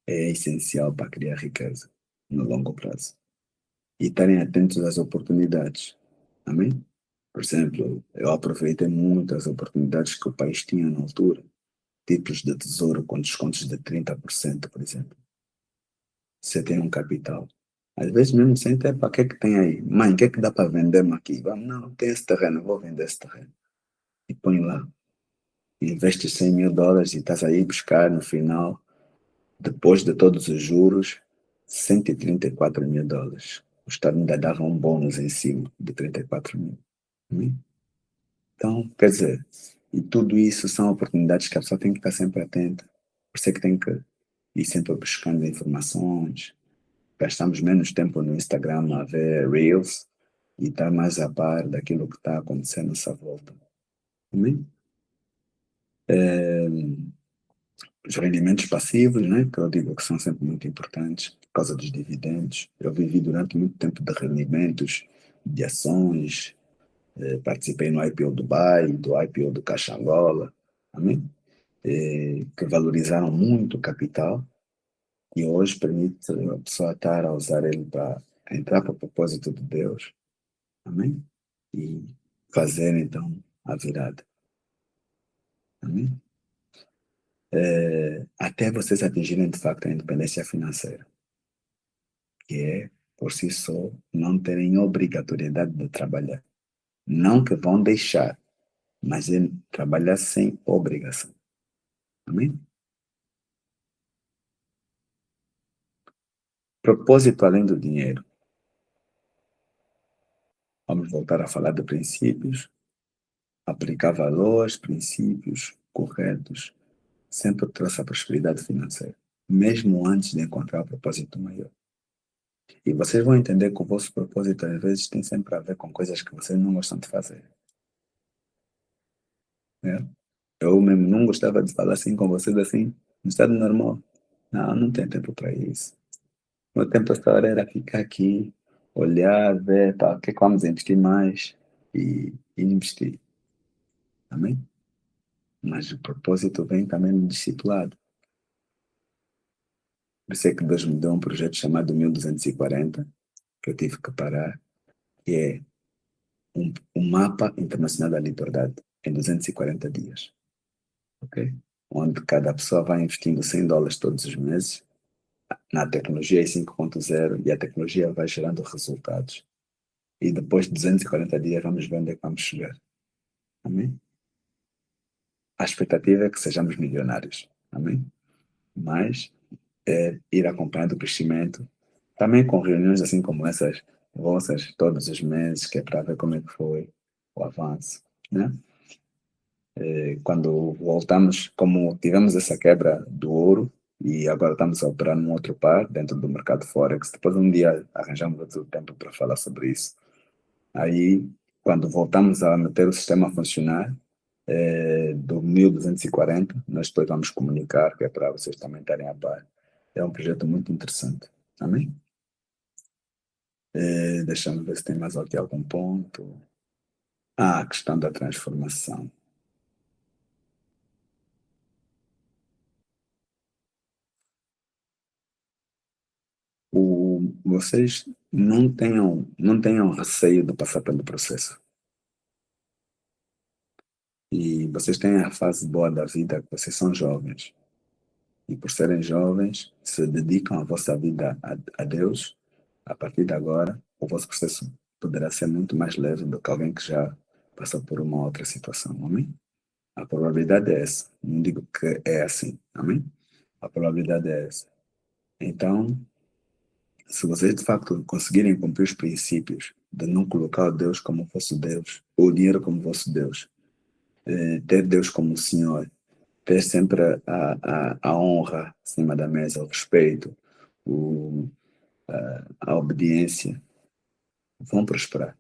É essencial para criar riqueza no longo prazo. E estarem atentos às oportunidades. Amém? Por exemplo, eu aproveitei muitas oportunidades que o país tinha na altura. Títulos de tesouro com descontos de 30%, por exemplo. Você tem um capital. Às vezes mesmo sem ter, para que tem aí? Mãe, o que é que dá para vender-me aqui? Vamos, não, tem esse terreno, vou vender esse terreno. E põe lá. Investe $100 mil e estás aí buscar no final, depois de todos os juros, $134 mil. O Estado ainda dava um bônus em cima de 34 mil. Então, quer dizer, e tudo isso são oportunidades que a pessoa tem que estar sempre atenta. Por isso é que tem que ir sempre buscando informações. Gastamos menos tempo no Instagram a ver Reels e estar mais a par daquilo que está acontecendo à nossa volta. Amém? Os rendimentos passivos, né, que eu digo que são sempre muito importantes por causa dos dividendos. Eu vivi durante muito tempo de rendimentos, de ações, participei no IPO Dubai, do IPO do Caixa Angola, amém? Que valorizaram muito o capital e hoje permite a pessoa estar a usar ele para entrar para o propósito de Deus, amém? E fazer então a virada, amém? Até vocês atingirem de facto a independência financeira, que é, por si só, não terem obrigatoriedade de trabalhar. Não que vão deixar, mas é trabalhar sem obrigação. Amém? Propósito além do dinheiro. Vamos voltar a falar de princípios, aplicar valores, princípios corretos, sempre trouxe a prosperidade financeira, mesmo antes de encontrar o propósito maior. E vocês vão entender que o vosso propósito, às vezes, tem sempre a ver com coisas que vocês não gostam de fazer. né? Eu mesmo não gostava de falar assim com vocês assim, no estado normal. Não, não tem tempo para isso. O meu tempo essa hora era ficar aqui, olhar, ver, tá, o que é que vamos investir mais e investir. Amém? Mas o propósito vem também no discipulado. Por isso é que Deus me deu um projeto chamado 1240, que eu tive que parar, que é um mapa internacional da liberdade em 240 dias. Ok? Onde cada pessoa vai investindo $100 todos os meses na tecnologia 5.0 e a tecnologia vai gerando resultados. E depois de 240 dias vamos ver onde é que vamos chegar. Amém? A expectativa é que sejamos milionários. Amém? Mas é ir acompanhando o crescimento, também com reuniões assim como essas vossas todos os meses, que é para ver como é que foi o avanço, né? Quando voltamos, como tivemos essa quebra do ouro e agora estamos a operar num outro par dentro do mercado Forex, depois um dia arranjamos outro tempo para falar sobre isso. Aí, quando voltamos a meter o sistema a funcionar, do 1240, nós depois vamos comunicar, que é para vocês também estarem a par. É um projeto muito interessante. Amém? Deixa-me ver se tem mais aqui algum ponto. A questão da transformação. Vocês não tenham receio de passar pelo processo. E vocês têm a fase boa da vida, que vocês são jovens. E por serem jovens, se dedicam a vossa vida a Deus, a partir de agora, o vosso processo poderá ser muito mais leve do que alguém que já passou por uma outra situação. Amém? A probabilidade é essa. Não digo que é assim. Amém? A probabilidade é essa. Então, se vocês de facto conseguirem cumprir os princípios de não colocar Deus como vosso Deus, ou o dinheiro como vosso Deus, ter Deus como Senhor, ter sempre a honra acima da mesa, o respeito, a obediência, vão prosperar.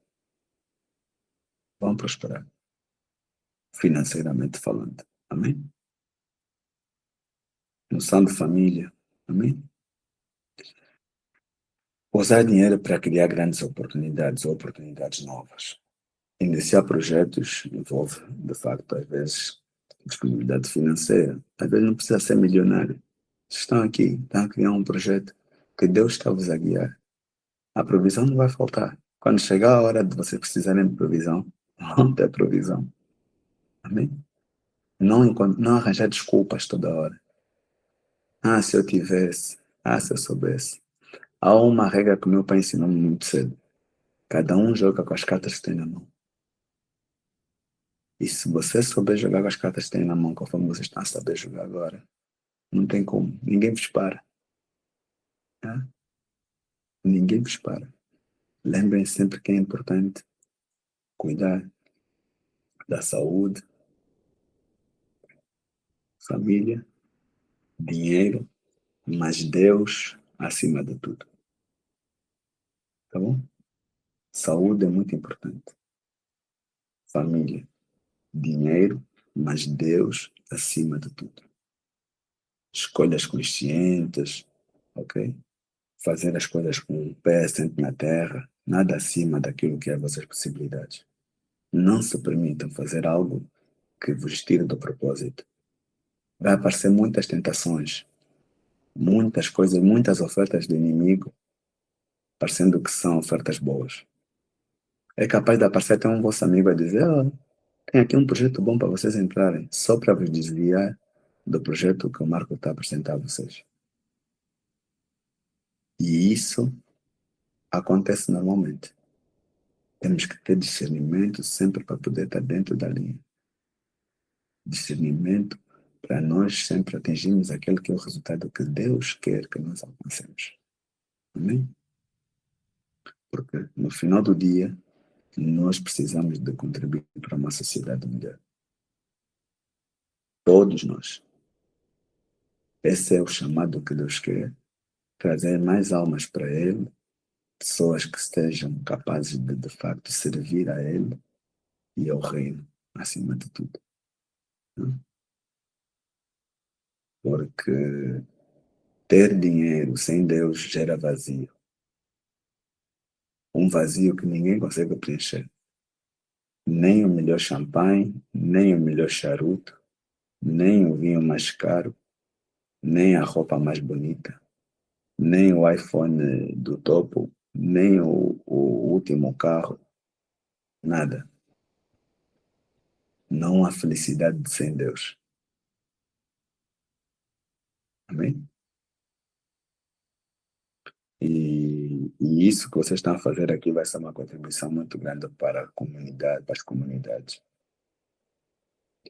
Vão prosperar. Financeiramente falando. Amém? Noção de família. Amém? Usar dinheiro para criar grandes oportunidades ou oportunidades novas. Iniciar projetos envolve, de facto, às vezes, disponibilidade financeira. Às vezes não precisa ser milionário. Estão aqui, estão a criar um projeto que Deus está-vos a guiar. A provisão não vai faltar. Quando chegar a hora de vocês precisarem de provisão, vão ter provisão. Amém? Não arranjar desculpas toda hora. Ah, se eu tivesse. Ah, se eu soubesse. Há uma regra que meu pai ensinou muito cedo. Cada um joga com as cartas que tem na mão. E se você souber jogar com as cartas que tem na mão, conforme vocês estão a saber jogar agora, não tem como. Ninguém vos para. Tá? Ninguém vos para. Lembrem sempre que é importante cuidar da saúde, família, dinheiro, mas Deus acima de tudo. Tá bom? Saúde é muito importante. Família, dinheiro, mas Deus acima de tudo. Escolhas conscientes, ok? Fazer as coisas com o pé sempre na terra, nada acima daquilo que é as vossas possibilidades. Não se permitam fazer algo que vos tire do propósito. Vai aparecer muitas tentações, muitas coisas, muitas ofertas do inimigo, parecendo que são ofertas boas. É capaz de aparecer até um vosso amigo a dizer: tem aqui um projeto bom para vocês entrarem, só para vos desviar do projeto que o Marco está a apresentar a vocês. E isso acontece normalmente. Temos que ter discernimento sempre para poder estar dentro da linha. Discernimento para nós sempre atingirmos aquele que é o resultado que Deus quer que nós alcancemos. Amém? Porque no final do dia, nós precisamos de contribuir para uma sociedade melhor. Todos nós. Esse é o chamado que Deus quer. Trazer mais almas para Ele, pessoas que estejam capazes de facto servir a Ele e ao Reino, acima de tudo. Porque ter dinheiro sem Deus gera vazio. Um vazio que ninguém consegue preencher. Nem o melhor champanhe, nem o melhor charuto, nem o vinho mais caro, nem a roupa mais bonita, nem o iPhone do topo, nem o último carro, nada. Não há felicidade sem Deus. Amém? E isso que vocês estão a fazer aqui vai ser uma contribuição muito grande para a comunidade, para as comunidades.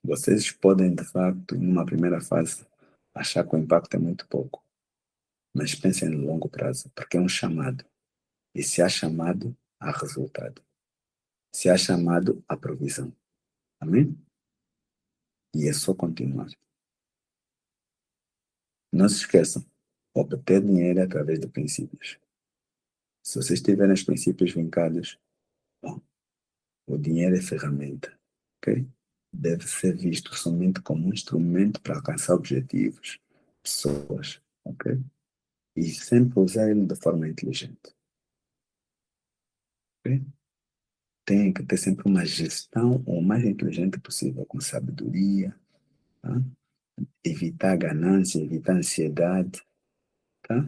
Vocês podem, de facto, numa primeira fase, achar que o impacto é muito pouco. Mas pensem no longo prazo, porque é um chamado. E se há chamado, há resultado. Se há chamado, há provisão. Amém? E é só continuar. Não se esqueçam, obter dinheiro é através de princípios. Se vocês tiverem os princípios vincados, bom, o dinheiro é ferramenta, ok? Deve ser visto somente como um instrumento para alcançar objetivos, pessoas, ok? E sempre usar ele de forma inteligente, ok? Tem que ter sempre uma gestão o mais inteligente possível, com sabedoria, tá? Evitar ganância, evitar ansiedade, tá?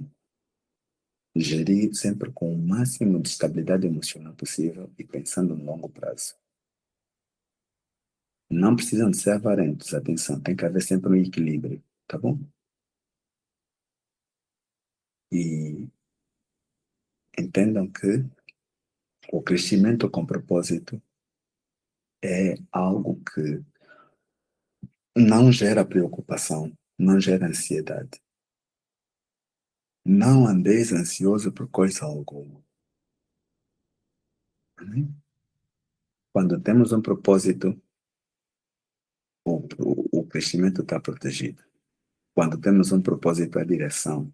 Gerir sempre com o máximo de estabilidade emocional possível e pensando no longo prazo. Não precisam de ser avarentos, atenção, tem que haver sempre um equilíbrio, tá bom? E entendam que o crescimento com propósito é algo que não gera preocupação, não gera ansiedade. Não andeis ansioso por coisa alguma. Amém? Quando temos um propósito, o crescimento está protegido. Quando temos um propósito, a direção.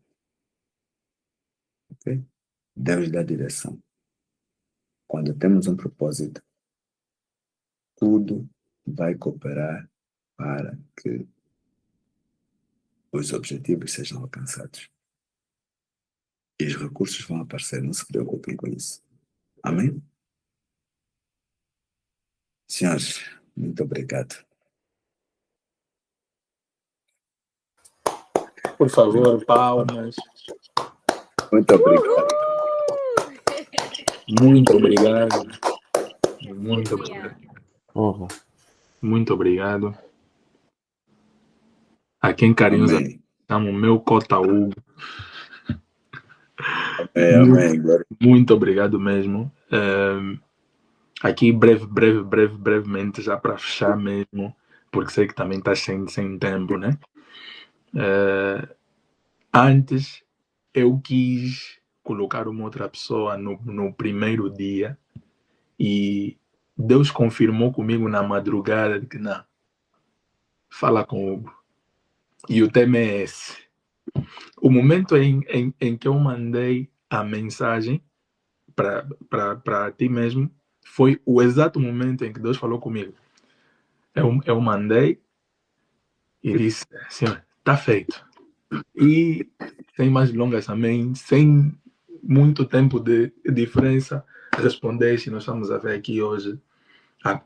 Okay? Deus dá direção. Quando temos um propósito, tudo vai cooperar para que os objetivos sejam alcançados. E os recursos vão aparecer, não se preocupem com isso. Amém? Senhores, muito obrigado. Por favor, palmas. Muito obrigado. Muito obrigado. Muito obrigado. Honra. Muito obrigado. A quem carinhoso Amém. chamo meu Cota Hugo. Amém. Glória. Muito obrigado mesmo. Aqui brevemente, já para fechar mesmo, porque sei que também está sem tempo, né? Antes, eu quis colocar uma outra pessoa no primeiro dia e Deus confirmou comigo na madrugada de que não, fala com o Hugo. E o tema é esse. O momento em que eu mandei a mensagem para ti mesmo foi o exato momento em que Deus falou comigo. Eu mandei e disse, Senhor, está feito. E sem mais delongas também, sem muito tempo de diferença, respondeste, nós estamos a ver aqui hoje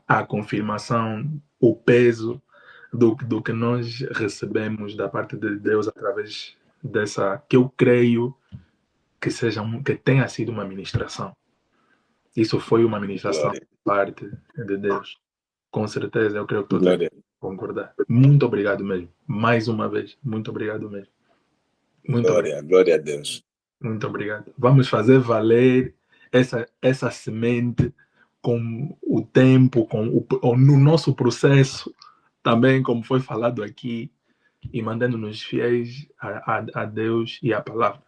a confirmação, o peso do que nós recebemos da parte de Deus através dessa, que eu creio que tenha sido uma ministração. Isso foi uma ministração Glória. da parte de Deus. Com certeza, eu creio que todos Glória. concordar. Muito obrigado mesmo. Mais uma vez, muito obrigado mesmo. Muito obrigado. Glória a Deus. Muito obrigado. Vamos fazer valer essa semente com o tempo, no nosso processo, também, como foi falado aqui, e mandando-nos fiéis a Deus e à palavra.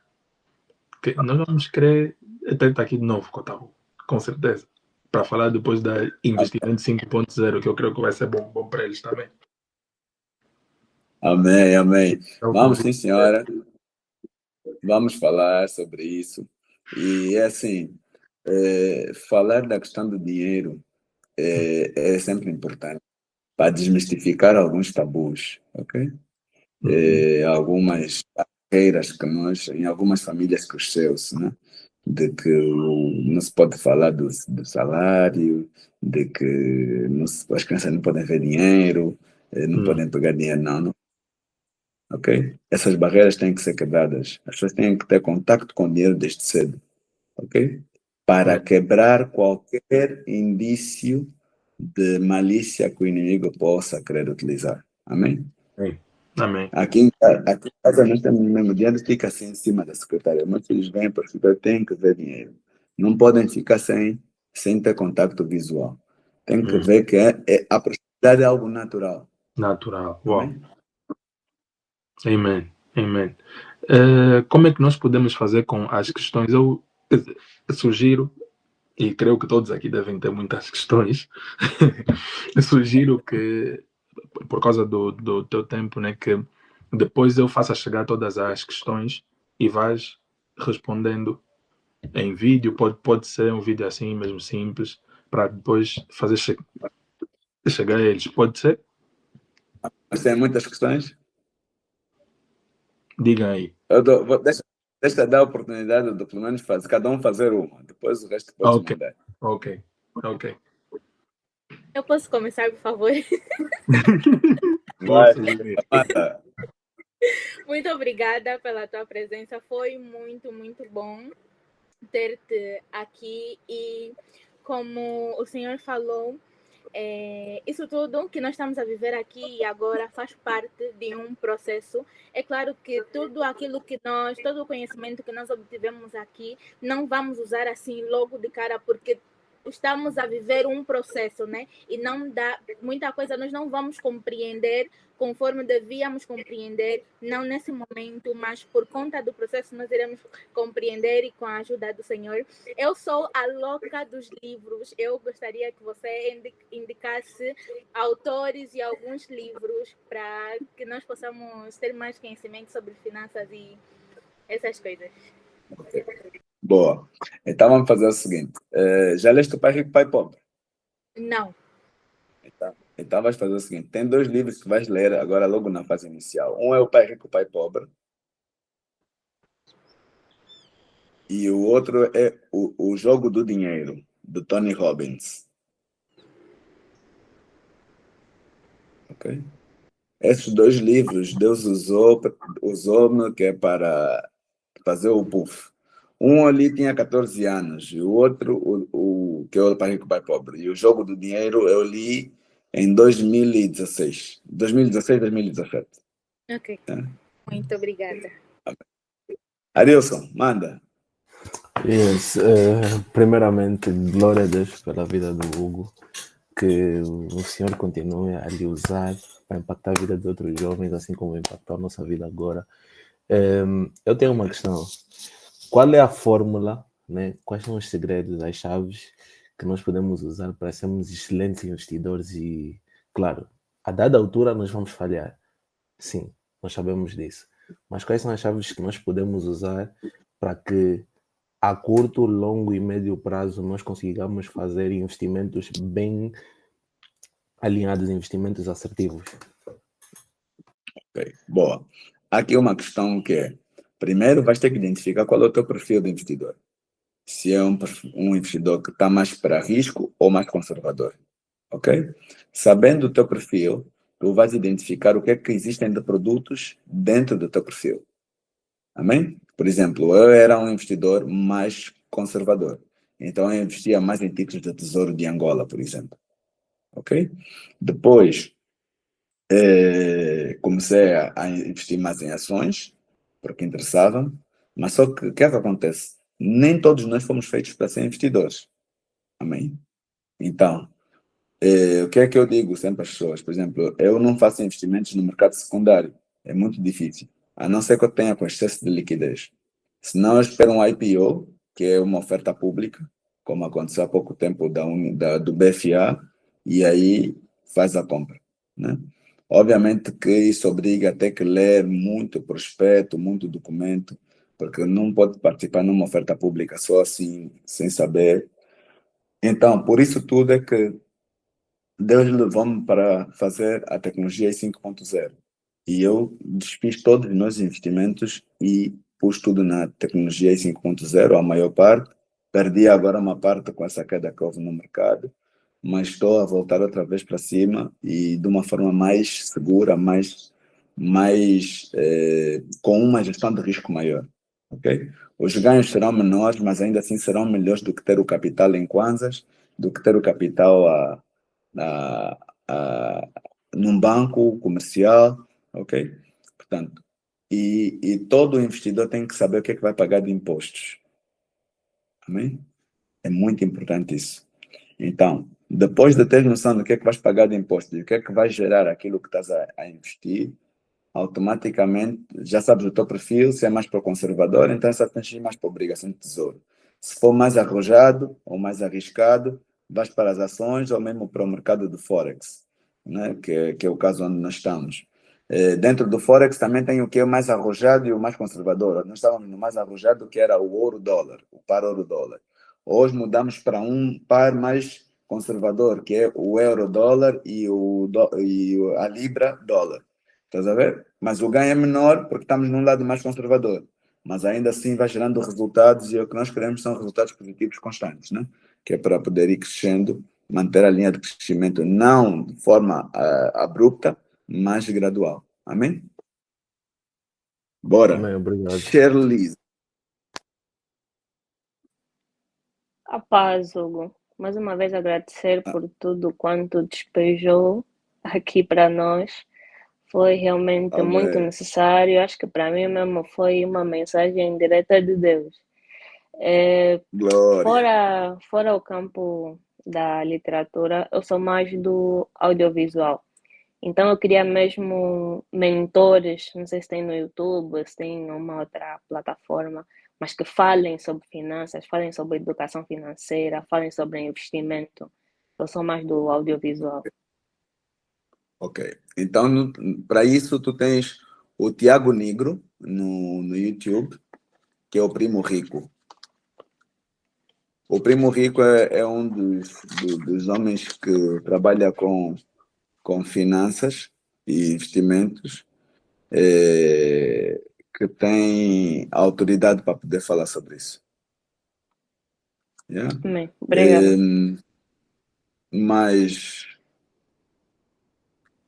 Que nós vamos querer estar aqui de novo, Cotahu, com certeza, para falar depois da Investimento 5.0, que eu creio que vai ser bom para eles também. Amém, amém. Vamos sim, senhora. Vamos falar sobre isso. E é assim, falar da questão do dinheiro é sempre importante. para desmistificar alguns tabus, ok? Algumas barreiras que nós, em algumas famílias cresceu-se, né? De que não se pode falar do salário, de que as crianças não podem ver dinheiro, não podem pegar dinheiro, não, ok? Essas barreiras têm que ser quebradas. As pessoas têm que ter contato com o dinheiro desde cedo, ok? Para quebrar qualquer indício de malícia que o inimigo possa querer utilizar. Amém? Amém. Aqui em casa nós temos mesmo dinheiro, fica assim em cima da secretária. Meus filhos vêm para ficar, têm que ver dinheiro. Não podem ficar sem ter contato visual. Tem que ver que a prosperidade é algo natural. Natural. Uau. Amém? Amém. Amém. Como é que nós podemos fazer com as questões? Eu sugiro, e creio que todos aqui devem ter muitas questões, sugiro que, por causa do teu tempo, né, que depois eu faça chegar todas as questões e vais respondendo em vídeo. Pode ser um vídeo assim mesmo simples, para depois fazer chegar a eles. Pode ser? Mas tem muitas questões. Digam aí. Deixa dar a oportunidade de pelo menos fazer, cada um fazer uma. Depois o resto pode mandar. Ok. Eu posso começar, por favor? Vai. Muito obrigada pela tua presença. Foi muito, muito bom ter-te aqui. E como o senhor falou, isso tudo que nós estamos a viver aqui e agora faz parte de um processo. É claro que todo o conhecimento que nós obtivemos aqui, não vamos usar assim logo de cara, porque estamos a viver um processo, né? E não dá muita coisa, nós não vamos compreender conforme devíamos compreender, não nesse momento, mas por conta do processo nós iremos compreender e com a ajuda do Senhor. Eu sou a louca dos livros. Eu gostaria que você indicasse autores e alguns livros para que nós possamos ter mais conhecimento sobre finanças e essas coisas. Okay. Boa. Então vamos fazer o seguinte. Já leste o Pai Rico, Pai Pobre? Não. Então vais fazer o seguinte. Tem 2 livros que vais ler agora logo na fase inicial. Um é o Pai Rico, Pai Pobre. E o outro é o Jogo do Dinheiro, do Tony Robbins. Ok? Esses 2 livros Deus usou-me que é para fazer o puff. Um ali tinha 14 anos e o outro, que é o Pai Rico, Pai Pobre. E o Jogo do Dinheiro eu li em 2016, 2017. Ok. Muito obrigada. Arilson, manda. Yes. Primeiramente, glória a Deus pela vida do Hugo, que o Senhor continue a lhe usar para impactar a vida de outros jovens, assim como impactou a nossa vida agora. Eu tenho uma questão. Qual é a fórmula, né? Quais são os segredos, as chaves que nós podemos usar para sermos excelentes investidores? E, claro, a dada altura nós vamos falhar. Sim, nós sabemos disso. Mas quais são as chaves que nós podemos usar para que a curto, longo e médio prazo nós consigamos fazer investimentos bem alinhados, investimentos assertivos? Ok, boa. Aqui uma questão que é, primeiro vais ter que identificar qual é o teu perfil de investidor. Se é um investidor que está mais para risco ou mais conservador. Ok? Sabendo o teu perfil, tu vais identificar o que é que existem de produtos dentro do teu perfil. Amém? Por exemplo, eu era um investidor mais conservador. Então, eu investia mais em títulos de Tesouro de Angola, por exemplo. Ok? Depois, comecei a investir mais em ações, porque interessava. Mas só que o que é que acontece? Nem todos nós fomos feitos para ser investidores. Amém? Então, o que é que eu digo sempre às pessoas? Por exemplo, eu não faço investimentos no mercado secundário. É muito difícil. A não ser que eu tenha com excesso de liquidez. Senão eu espero um IPO, que é uma oferta pública, como aconteceu há pouco tempo do BFA, e aí faz a compra, né? Obviamente que isso obriga a ter que ler muito prospecto, muito documento, porque não pode participar numa oferta pública só assim, sem saber. Então, por isso tudo é que Deus levou-me para fazer a tecnologia 5.0. E eu desfiz todos os meus investimentos e pus tudo na tecnologia 5.0, a maior parte. Perdi agora uma parte com essa queda que houve no mercado, mas estou a voltar outra vez para cima e de uma forma mais segura, com uma gestão de risco maior. Okay? Os ganhos serão menores, mas ainda assim serão melhores do que ter o capital em kwanzas, do que ter o capital num banco comercial, ok? Portanto, e todo investidor tem que saber o que é que vai pagar de impostos. Amém? É muito importante isso. Então, depois de ter noção do que é que vais pagar de impostos e o que é que vai gerar aquilo que estás a investir, automaticamente já sabes o teu perfil, se é mais para o conservador, então só tens que ir mais para a obrigação de tesouro. Se for mais arrojado ou mais arriscado, vais para as ações ou mesmo para o mercado de Forex, né? que é o caso onde nós estamos. Dentro do Forex também tem o que é o mais arrojado e o mais conservador. Nós estávamos no mais arrojado, que era o ouro-dólar, o par ouro-dólar. Hoje mudamos para um par mais conservador, que é o euro-dólar e a libra-dólar. Estás a ver? Mas o ganho é menor porque estamos num lado mais conservador. Mas ainda assim vai gerando resultados e o que nós queremos são resultados positivos constantes, né? Que é para poder ir crescendo, manter a linha de crescimento não de forma abrupta, mas gradual. Amém? Bora. Amém, obrigado. Shirley. A paz, Hugo. Mais uma vez agradecer por tudo quanto despejou aqui para nós. Foi realmente muito Amém. necessário. Acho que para mim mesmo foi uma mensagem direta de Deus. Glória. Fora o campo da literatura, eu sou mais do audiovisual. Então eu queria mesmo mentores, não sei se tem no YouTube, se tem em uma outra plataforma, mas que falem sobre finanças, falem sobre educação financeira, falem sobre investimento. Eu sou mais do audiovisual. Ok. Então, para isso, tu tens o Tiago Negro no YouTube, que é o Primo Rico. O Primo Rico é um dos homens que trabalha com finanças e investimentos, que tem autoridade para poder falar sobre isso. Yeah? Amém. Obrigada. Mas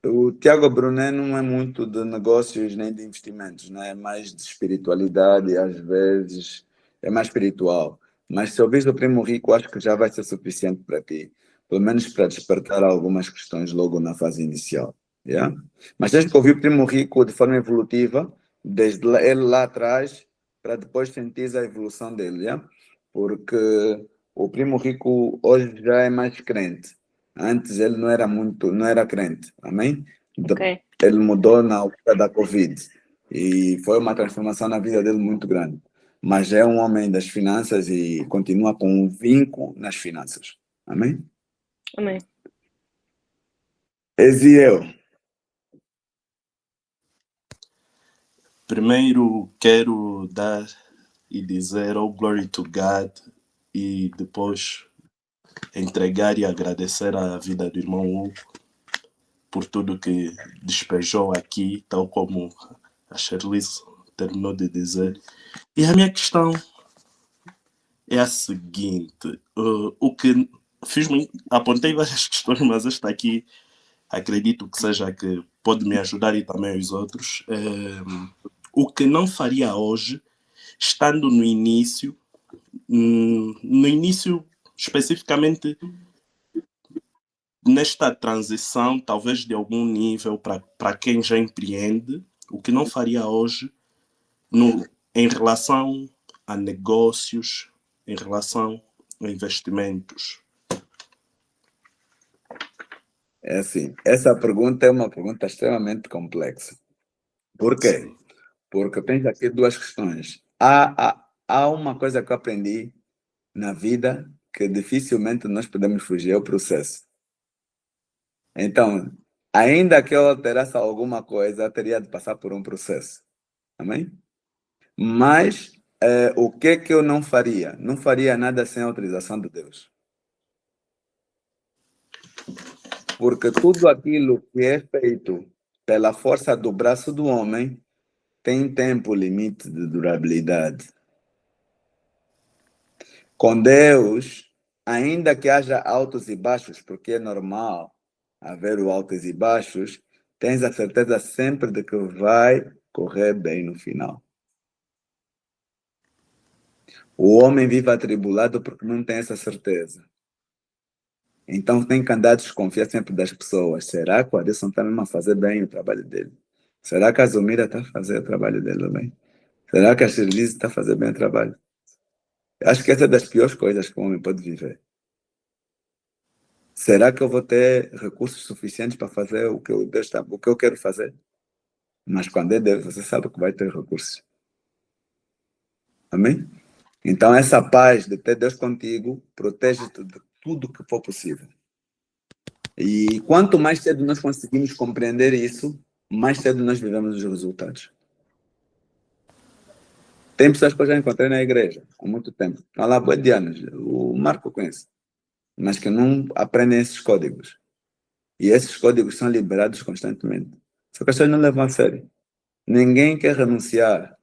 o Tiago Brunet não é muito de negócios nem de investimentos, né? É mais de espiritualidade, às vezes é mais espiritual. Mas se ouvires o Primo Rico, acho que já vai ser suficiente para ti, pelo menos para despertar algumas questões logo na fase inicial. Yeah? Mas tens que ouvir o Primo Rico de forma evolutiva, desde ele lá atrás, para depois sentir a evolução dele. Yeah? Porque o Primo Rico hoje já é mais crente. Antes ele não era crente, amém? Ok. Ele mudou na altura da Covid e foi uma transformação na vida dele muito grande. Mas é um homem das finanças e continua com um vinco nas finanças, amém? Amém. Eziel. Primeiro quero dar e dizer oh glory to God e depois entregar e agradecer a vida do irmão Hugo por tudo que despejou aqui, tal como a Shirlise terminou de dizer. E a minha questão é a seguinte, o que apontei várias questões, mas esta aqui acredito que seja que pode me ajudar e também os outros. O que não faria hoje, estando no início especificamente nesta transição, talvez de algum nível para quem já empreende, o que não faria hoje em relação a negócios, em relação a investimentos? É assim, essa pergunta é uma pergunta extremamente complexa. Por quê? Sim. Porque tens aqui duas questões. Há uma coisa que eu aprendi na vida que dificilmente nós podemos fugir, é o processo. Então, ainda que eu alterasse alguma coisa, eu teria de passar por um processo. Amém? Mas o que eu não faria? Não faria nada sem a autorização de Deus. Porque tudo aquilo que é feito pela força do braço do homem tem tempo limite de durabilidade. Com Deus, ainda que haja altos e baixos, porque é normal haver o altos e baixos, tens a certeza sempre de que vai correr bem no final. O homem vive atribulado porque não tem essa certeza. Então tem que andar a desconfiar sempre das pessoas. Será que o Adilson está mesmo a fazer bem o trabalho dele? Será que a Zomira está a fazer o trabalho dele bem? Será que a Shirlise está a fazer bem o trabalho? Acho que essa é das piores coisas que o homem pode viver. Será que eu vou ter recursos suficientes para fazer o que eu quero fazer? Mas quando é Deus, você sabe que vai ter recursos. Amém? Então, essa paz de ter Deus contigo protege-te de tudo que for possível. E quanto mais cedo nós conseguimos compreender isso, mais cedo nós vivemos os resultados. Tem pessoas que eu já encontrei na igreja há muito tempo. Há lá boa de anos. O Marco conhece. Mas que não aprendem esses códigos. E esses códigos são liberados constantemente. Só que as pessoas não levam a sério. Ninguém quer renunciar.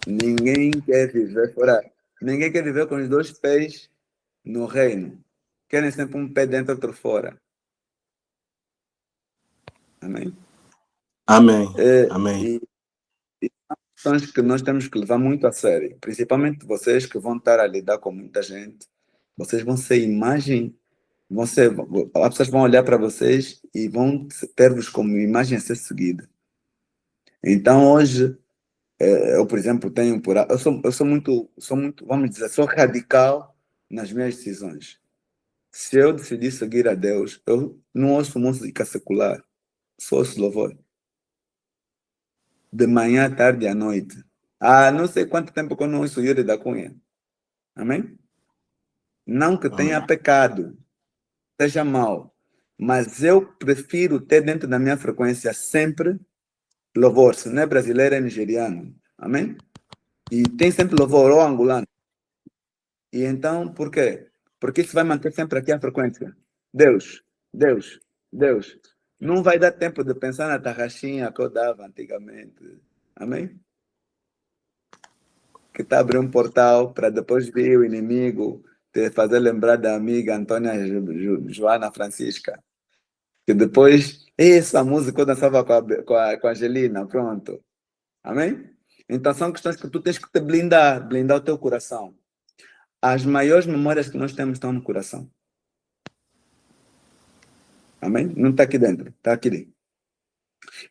Ninguém quer viver fora. Ninguém quer viver com os dois pés no reino. Querem sempre um pé dentro e outro fora. Amém? Amém. Amém. E são as que nós temos que levar muito a sério. Principalmente vocês que vão estar a lidar com muita gente. Vocês vão ser imagem. As pessoas vão olhar para vocês e vão ter-vos como imagem a ser seguida. Então, hoje, eu, por exemplo, eu sou muito, vamos dizer, sou radical nas minhas decisões. Se eu decidir seguir a Deus, eu não ouço música secular, só ouço louvor. De manhã, à tarde e à noite. Há não sei quanto tempo que eu não ouço Yuri da Cunha. Amém? Não que tenha Amém. pecado, seja mal, mas eu prefiro ter dentro da minha frequência sempre louvor. Se não é brasileiro, é nigeriano. Amém? E tem sempre louvor ou angolano. E então, por quê? Porque isso vai manter sempre aqui a frequência. Deus, Deus, Deus. Não vai dar tempo de pensar na tarraxinha que eu dava antigamente. Amém? Que está abrindo um portal para depois vir o inimigo te fazer lembrar da amiga Antônia Joana Francisca. Que depois, essa música eu dançava com a Angelina, pronto. Amém? Então são questões que tu tens que te blindar o teu coração. As maiores memórias que nós temos estão no coração. Amém? Não está aqui dentro, está aqui dentro.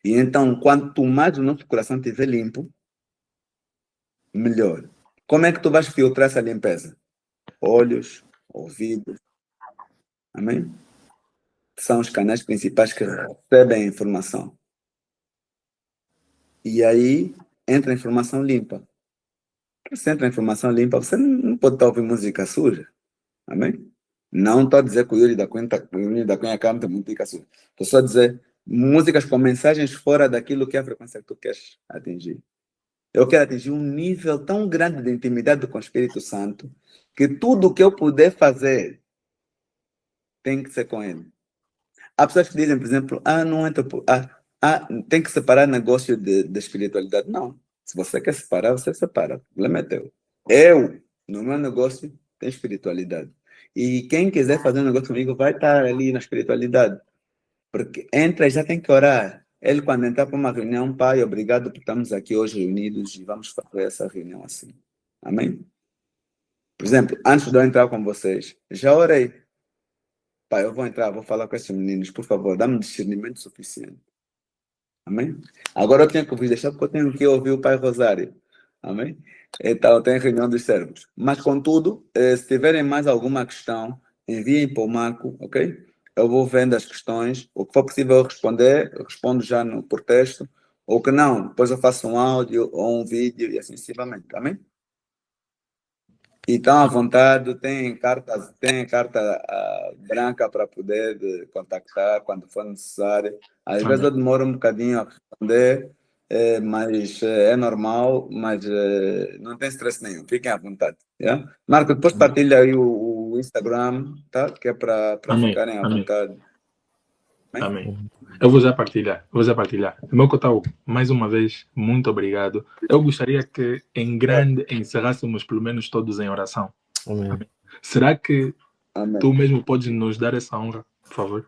E então, quanto mais o nosso coração estiver limpo, melhor. Como é que tu vais filtrar essa limpeza? Olhos, ouvidos. Amém? São os canais principais que recebem a informação. E aí entra a informação limpa. Se entra a informação limpa, você não pode estar ouvindo música suja. Amém? Não estou a dizer que o Yuri da Cunha canta música suja. Estou só a dizer músicas com mensagens fora daquilo que é a frequência que tu queres atingir. Eu quero atingir um nível tão grande de intimidade com o Espírito Santo que tudo o que eu puder fazer tem que ser com ele. Há pessoas que dizem, por exemplo, não entra tem que separar negócio de espiritualidade. Não. Se você quer separar, você separa. O problema é teu. Eu, no meu negócio, tenho espiritualidade. E quem quiser fazer um negócio comigo vai estar ali na espiritualidade. Porque entra e já tem que orar. Ele, quando entrar para uma reunião, pai, obrigado por estarmos aqui hoje reunidos e vamos fazer essa reunião assim. Amém? Por exemplo, antes de eu entrar com vocês, já orei. Pai, eu vou entrar, vou falar com esses meninos, por favor, dá-me discernimento suficiente. Amém? Agora eu tenho que vos deixar porque eu tenho que ouvir o Pai Rosário. Amém? Então, tem reunião dos servos. Mas, contudo, se tiverem mais alguma questão, enviem para o Marco, ok? Eu vou vendo as questões. O que for possível eu responder, eu respondo já por texto. Ou que não, depois eu faço um áudio ou um vídeo e assim sucessivamente. Amém? E estão à vontade, tem carta branca para poder contactar quando for necessário. Às vezes eu demoro um bocadinho a responder, mas é normal, mas não tem stress nenhum, fiquem à vontade. Yeah? Marco, depois partilha aí o o Instagram, tá? Que é para Amém, ficarem à amém. vontade. Amém. Eu vou já partilhar. Meu Cotau, mais uma vez, muito obrigado. Eu gostaria que, em grande, encerrássemos pelo menos todos em oração. Amém. Será que Amém. tu mesmo podes nos dar essa honra, por favor?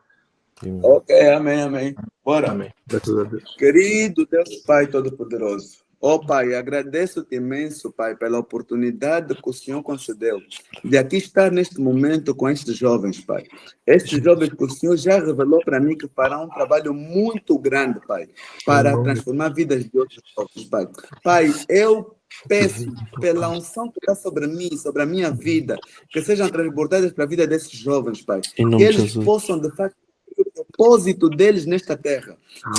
Ok, amém. Bora. Amém. Graças a Deus. Querido Deus Pai Todo-Poderoso, ó Pai, agradeço-te imenso, Pai, pela oportunidade que o Senhor concedeu de aqui estar neste momento com estes jovens, Pai. Estes jovens que o Senhor já revelou para mim que farão um trabalho muito grande, Pai, para transformar vidas de outros jovens, Pai. Pai, eu peço pela unção que está sobre mim, sobre a minha vida, que sejam transportadas para a vida desses jovens, Pai. Em Que nome de eles Jesus. possam, de facto, o propósito deles nesta terra,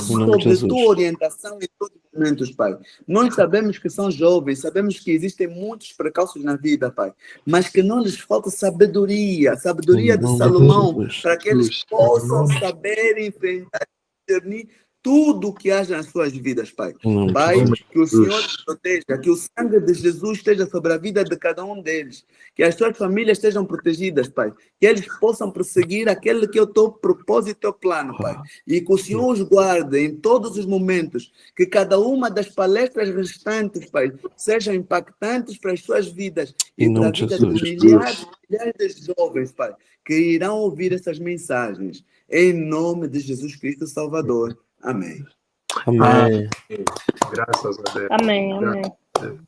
Em nome de sobre Jesus. tua orientação em todos os momentos, Pai. Nós sabemos que são jovens, sabemos que existem muitos precalços na vida, Pai, mas que não lhes falta sabedoria Em de nome de Salomão, Jesus. para que eles possam saber enfrentar e discernir tudo o que haja nas suas vidas, Pai. Em nome de Pai, Jesus. que o Senhor te proteja, que o sangue de Jesus esteja sobre a vida de cada um deles, que as suas famílias estejam protegidas, Pai, que eles possam prosseguir aquele que é o teu propósito e teu plano, Pai, e que o Senhor os guarde em todos os momentos, que cada uma das palestras restantes, Pai, sejam impactantes para as suas vidas e Em para a nome de vida de Jesus. milhares de jovens, Pai, que irão ouvir essas mensagens, em nome de Jesus Cristo Salvador. Amém. Amém. Graças a Deus. Amém. Graças a Deus.